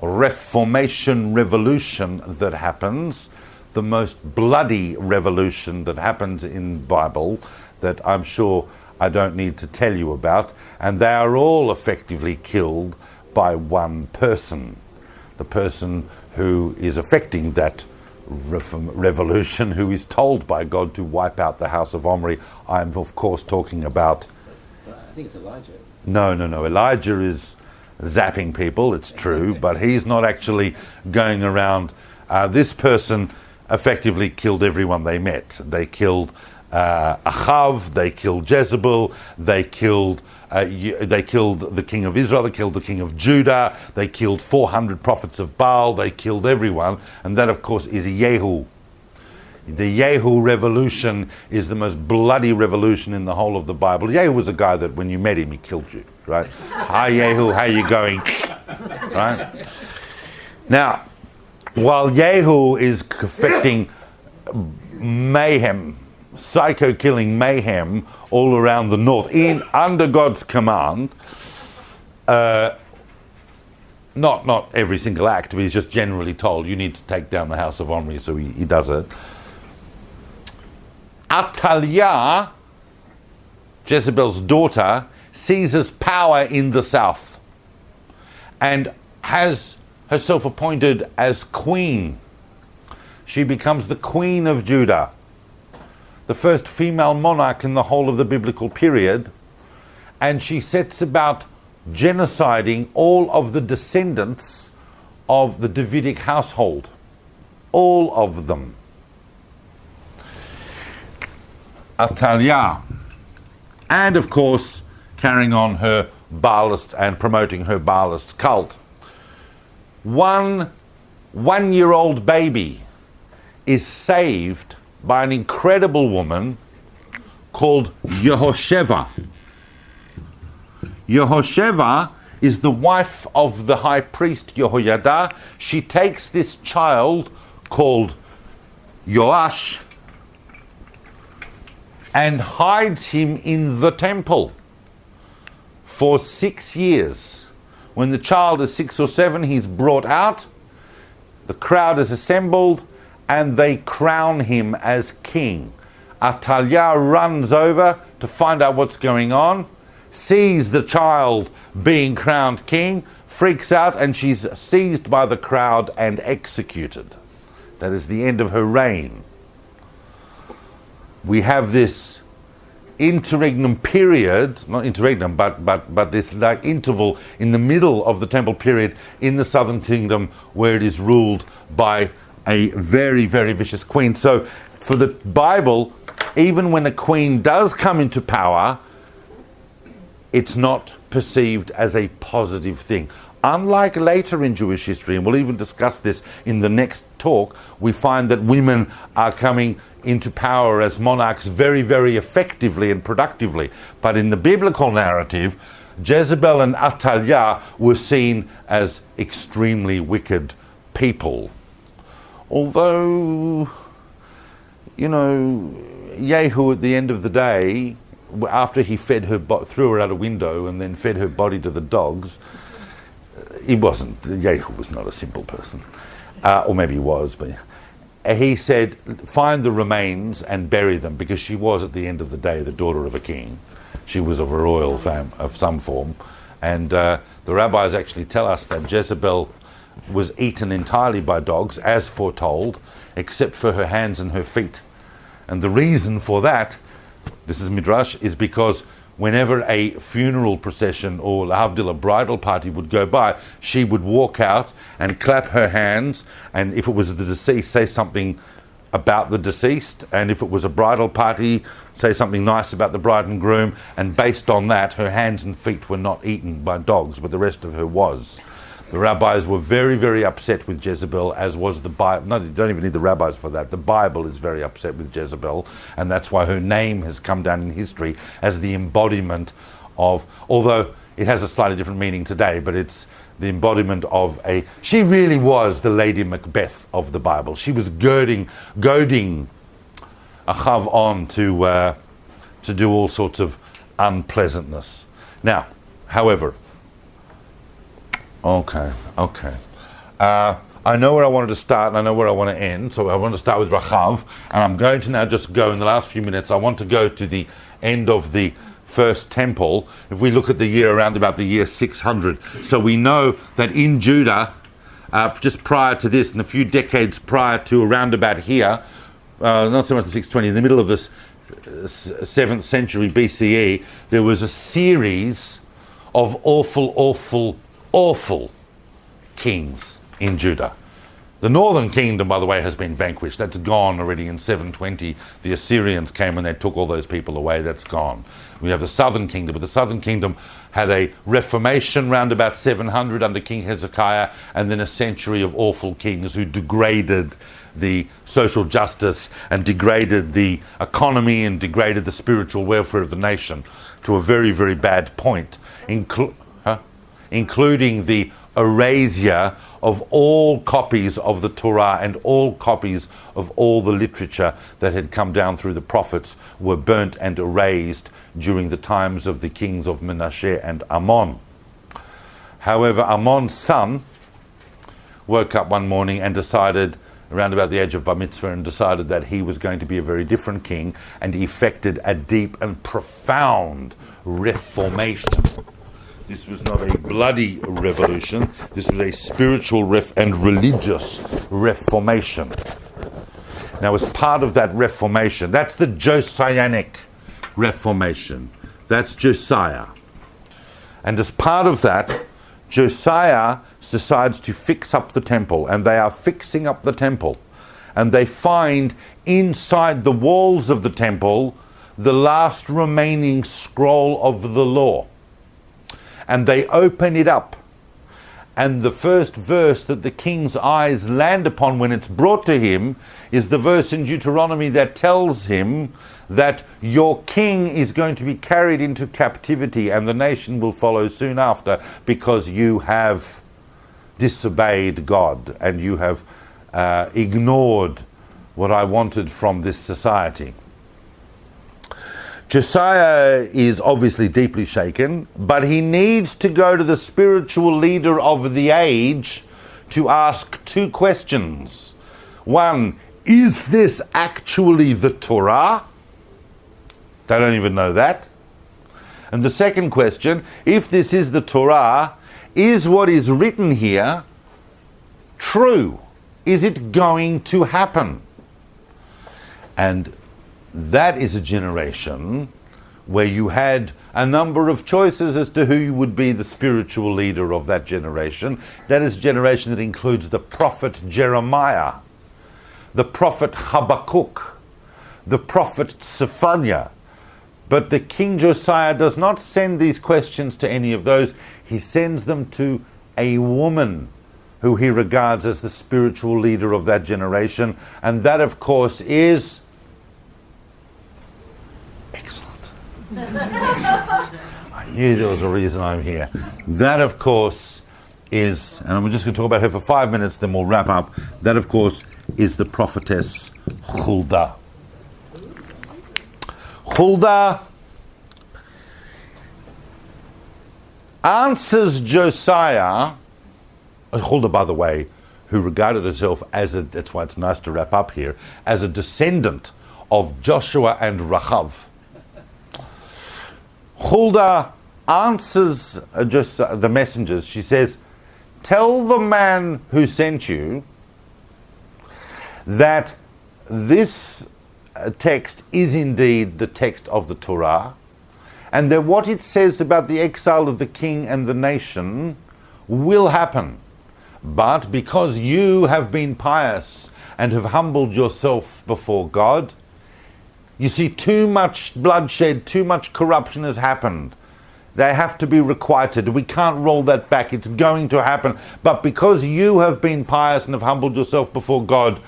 Reformation revolution that happens, the most bloody revolution that happens in the Bible, that I'm sure I don't need to tell you about, and they are all effectively killed by one person. The person who is affecting that revolution, who is told by God to wipe out the house of Omri. I'm of course talking about... I think it's Elijah. No. Elijah is zapping people, it's true, but he's not actually going around. This person effectively killed everyone they met. They killed Rachav, they killed Jezebel, they killed the king of Israel, they killed the king of Judah, they killed 400 prophets of Baal, they killed everyone, and that of course is Yehu. The Yehu revolution is the most bloody revolution in the whole of the Bible. Yehu was a guy that when you met him, he killed you, right? Hi Yehu, how you going? Right? Now, while Yehu is affecting mayhem, psycho-killing mayhem all around the north, under God's command, not every single act, but he's just generally told, you need to take down the house of Omri, so he does it. Ataliah, Jezebel's daughter, seizes power in the south and has herself appointed as queen. She becomes the queen of Judah, the first female monarch in the whole of the biblical period, and she sets about genociding all of the descendants of the Davidic household. All of them. Ataliah and of course carrying on her Baalist and promoting her Baalist cult. One-year-old baby is saved by an incredible woman called Yehosheva. Yehosheva is the wife of the high priest Jehoiada. She takes this child called Joash and hides him in the temple for 6 years. When the child is 6 or 7, he's brought out, the crowd is assembled, and they crown him as king. Ataliah runs over to find out what's going on, sees the child being crowned king, freaks out, and she's seized by the crowd and executed. That is the end of her reign. We have this interregnum period, not interregnum, but this like interval in the middle of the temple period in the southern kingdom where it is ruled by a very, very vicious queen. So for the Bible, even when a queen does come into power, it's not perceived as a positive thing. Unlike later in Jewish history, and we'll even discuss this in the next talk, we find that women are coming into power as monarchs very, very effectively and productively. But in the biblical narrative, Jezebel and Ataliah were seen as extremely wicked people. Although, Yehu at the end of the day, after he fed her, threw her out a window and then fed her body to the dogs, Yehu was not a simple person. Or maybe he was, but he said, find the remains and bury them, because she was at the end of the day the daughter of a king. She was of a royal fam of some form. And the rabbis actually tell us that Jezebel was eaten entirely by dogs, as foretold, except for her hands and her feet. And the reason for that, this is Midrash, is because whenever a funeral procession or a bridal party would go by, she would walk out and clap her hands, and if it was the deceased, say something about the deceased, and if it was a bridal party, say something nice about the bride and groom, and based on that, her hands and feet were not eaten by dogs, but the rest of her was. The rabbis were very, very upset with Jezebel, as was the Bible. No, you don't even need the rabbis for that. The Bible is very upset with Jezebel, and that's why her name has come down in history as the embodiment of, although it has a slightly different meaning today, but it's the embodiment of she really was the Lady Macbeth of the Bible. She was goading Rachav on to do all sorts of unpleasantness. Now, however, Okay. I know where I wanted to start and I know where I want to end. So I want to start with Rachav, and I'm going to now just go in the last few minutes. I want to go to the end of the first temple. If we look at the year around about the year 600. So we know that in Judah, just prior to this, and a few decades prior to around about here, not so much the 620, in the middle of this 7th century BCE, there was a series of awful kings in Judah. The northern kingdom, by the way, has been vanquished. That's gone already in 720. The Assyrians came and they took all those people away. That's gone. We have the southern kingdom, but the southern kingdom had a reformation round about 700 under King Hezekiah, and then a century of awful kings who degraded the social justice and degraded the economy and degraded the spiritual welfare of the nation to a very, very bad point, including the erasure of all copies of the Torah, and all copies of all the literature that had come down through the prophets were burnt and erased during the times of the kings of Manasseh and Ammon. However, Ammon's son woke up one morning and decided, around about the age of Bar Mitzvah, and decided that he was going to be a very different king, and effected a deep and profound reformation. This was not a bloody revolution. This was a spiritual and religious reformation. Now, as part of that reformation, that's the Josianic reformation. That's Josiah. And as part of that, Josiah decides to fix up the temple, and they are fixing up the temple. And they find inside the walls of the temple the last remaining scroll of the law. And they open it up. And the first verse that the king's eyes land upon when it's brought to him is the verse in Deuteronomy that tells him that your king is going to be carried into captivity and the nation will follow soon after because you have disobeyed God and you have ignored what I wanted from this society. Josiah is obviously deeply shaken, but he needs to go to the spiritual leader of the age to ask two questions. One, is this actually the Torah? They don't even know that. And the second question, if this is the Torah, is what is written here true? Is it going to happen? And that is a generation where you had a number of choices as to who would be the spiritual leader of that generation. That is a generation that includes the prophet Jeremiah, the prophet Habakkuk, the prophet Zephaniah. But the King Josiah does not send these questions to any of those. He sends them to a woman who he regards as the spiritual leader of that generation. And that, of course, is... Excellent. I knew there was a reason I'm here. That, of course, is... And we're just going to talk about her for 5 minutes, then we'll wrap up. That, of course, is the prophetess Huldah. Huldah answers Josiah, Huldah, by the way, who regarded herself as a, that's why it's nice to wrap up here, as a descendant of Joshua and Rachav. Huldah answers the messengers. She says, tell the man who sent you that this text is indeed the text of the Torah, and that what it says about the exile of the king and the nation will happen. But because you have been pious and have humbled yourself before God, you see, too much bloodshed, too much corruption has happened. They have to be requited. We can't roll that back. It's going to happen. But because you have been pious and have humbled yourself before God,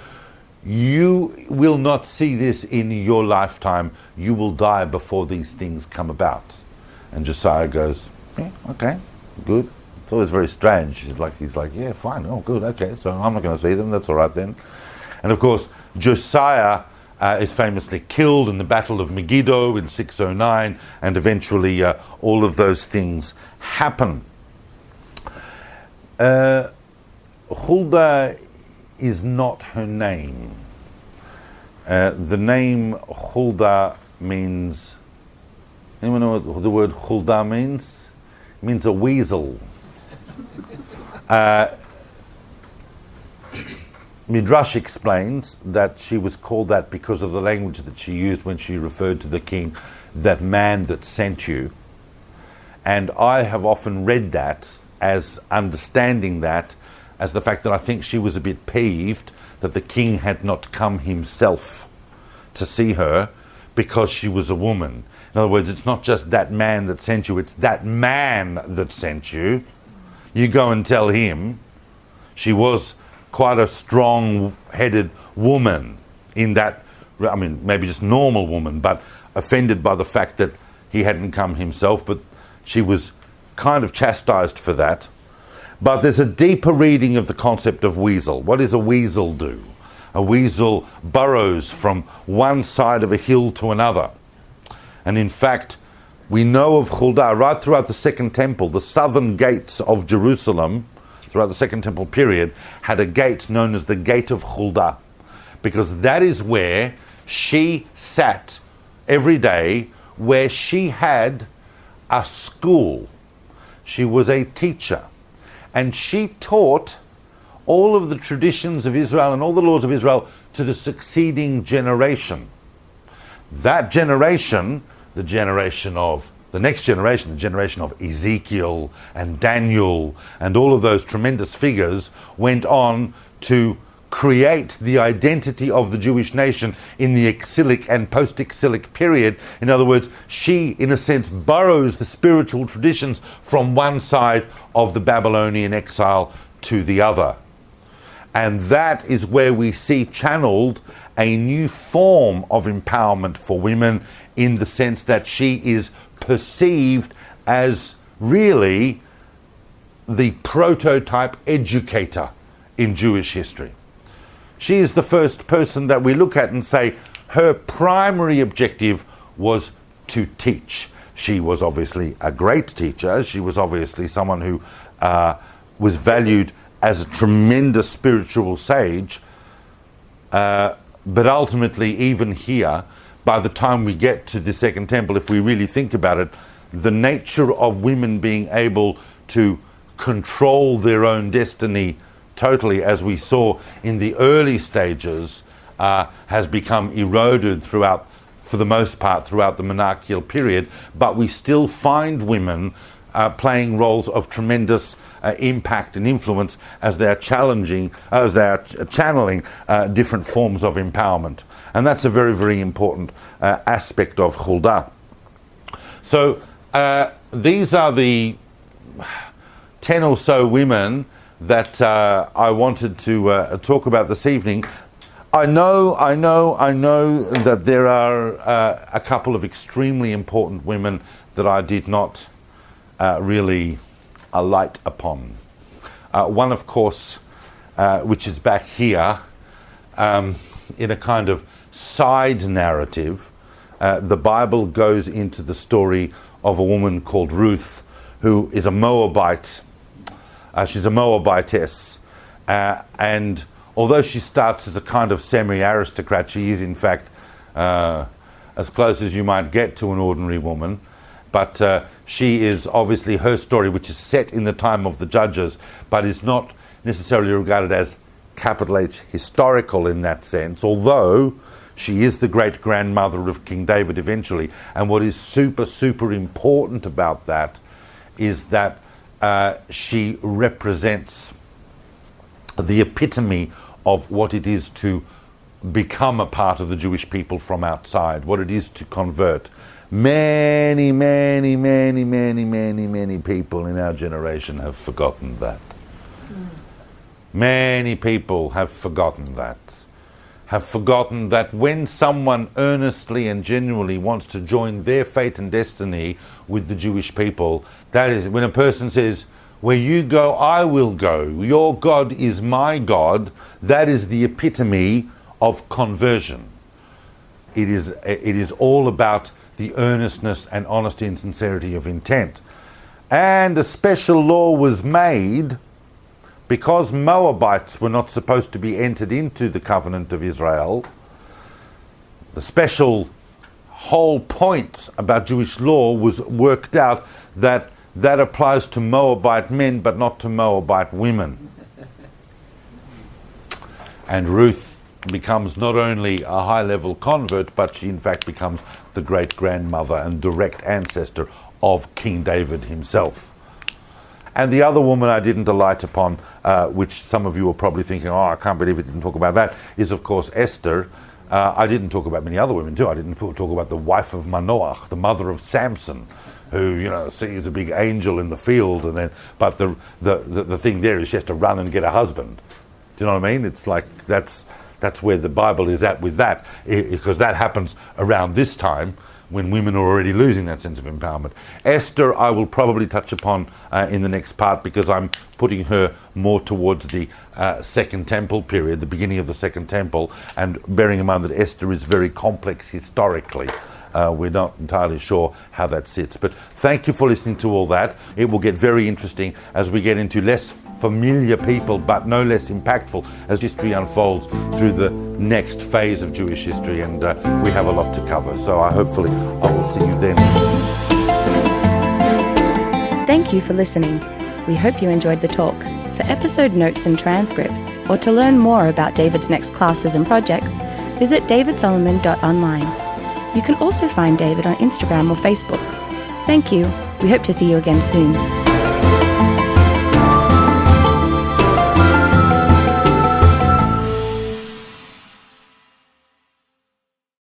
you will not see this in your lifetime. You will die before these things come about. And Josiah goes, yeah, okay, good. It's always very strange. He's like, yeah, fine, oh, good, okay, so I'm not going to see them, that's all right then. And of course, Josiah is famously killed in the Battle of Megiddo in 609, and eventually all of those things happen. Huldah is not her name. The name Huldah means... Anyone know what the word Huldah means? It means a weasel. Midrash explains that she was called that because of the language that she used when she referred to the king, that man that sent you. And I have often read that as understanding that as the fact that I think she was a bit peeved that the king had not come himself to see her because she was a woman. In other words, it's not just that man that sent you, it's that man that sent you. You go and tell him. She was quite a strong-headed woman in that, I mean, maybe just normal woman, but offended by the fact that he hadn't come himself, but she was kind of chastised for that. But there's a deeper reading of the concept of weasel. What does a weasel do? A weasel burrows from one side of a hill to another. And in fact, we know of Huldah right throughout the Second Temple. The southern gates of Jerusalem, throughout the Second Temple period, had a gate known as the Gate of Huldah, because that is where she sat every day, where she had a school. She was a teacher. And she taught all of the traditions of Israel and all the laws of Israel to the succeeding generation. That generation, the generation of the next generation, the generation of Ezekiel and Daniel and all of those tremendous figures, went on to create the identity of the Jewish nation in the exilic and post-exilic period. In other words, she, in a sense, borrows the spiritual traditions from one side of the Babylonian exile to the other. And that is where we see channeled a new form of empowerment for women, in the sense that she is perceived as really the prototype educator in Jewish history. She is the first person that we look at and say her primary objective was to teach. She was obviously a great teacher. She was obviously someone who was valued as a tremendous spiritual sage. But ultimately, even here, by the time we get to the Second Temple, if we really think about it, the nature of women being able to control their own destiny totally, as we saw in the early stages, has become eroded throughout, for the most part, throughout the monarchical period. But we still find women playing roles of tremendous impact and influence as they are channeling different forms of empowerment. And that's a very, very important aspect of Huldah. So these are the 10 or so women that I wanted to talk about this evening. I know that there are a couple of extremely important women that I did not really alight upon. One, of course, which is back here in a kind of side narrative. The Bible goes into the story of a woman called Ruth, who is a Moabite. She's a Moabitess, and although she starts as a kind of semi-aristocrat, she is in fact as close as you might get to an ordinary woman. But she is obviously, her story, which is set in the time of the Judges, but is not necessarily regarded as capital H historical in that sense, although she is the great-grandmother of King David eventually. And what is super, super important about that is that she represents the epitome of what it is to become a part of the Jewish people from outside, what it is to convert. Many, many, many, many, many, many people in our generation have forgotten that. Many people have forgotten that. Have forgotten that when someone earnestly and genuinely wants to join their fate and destiny with the Jewish people, that is, when a person says, "Where you go, I will go. Your God is my God," that is the epitome of conversion. It is all about the earnestness and honesty and sincerity of intent. And a special law was made because Moabites were not supposed to be entered into the covenant of Israel. The special whole point about Jewish law was worked out that applies to Moabite men but not to Moabite women. And Ruth becomes not only a high-level convert, but she in fact becomes the great-grandmother and direct ancestor of King David himself. And the other woman I didn't alight upon, which some of you are probably thinking, "Oh, I can't believe it didn't talk about that," is of course Esther. I didn't talk about many other women too. I didn't talk about the wife of Manoah, the mother of Samson, who sees a big angel in the field, and then but the thing there is she has to run and get a husband. Do you know what I mean? It's like that's where the Bible is at with that, because that happens around this time when women are already losing that sense of empowerment. Esther, I will probably touch upon in the next part, because I'm putting her more towards the Second Temple period, the beginning of the Second Temple, and bearing in mind that Esther is very complex historically. We're not entirely sure how that sits. But thank you for listening to all that. It will get very interesting as we get into less familiar people, but no less impactful, as history unfolds through the next phase of Jewish history. And we have a lot to cover. So hopefully I will see you then. Thank you for listening. We hope you enjoyed the talk. For episode notes and transcripts, or to learn more about David's next classes and projects, visit davidsolomon.online. You can also find David on Instagram or Facebook. Thank you. We hope to see you again soon.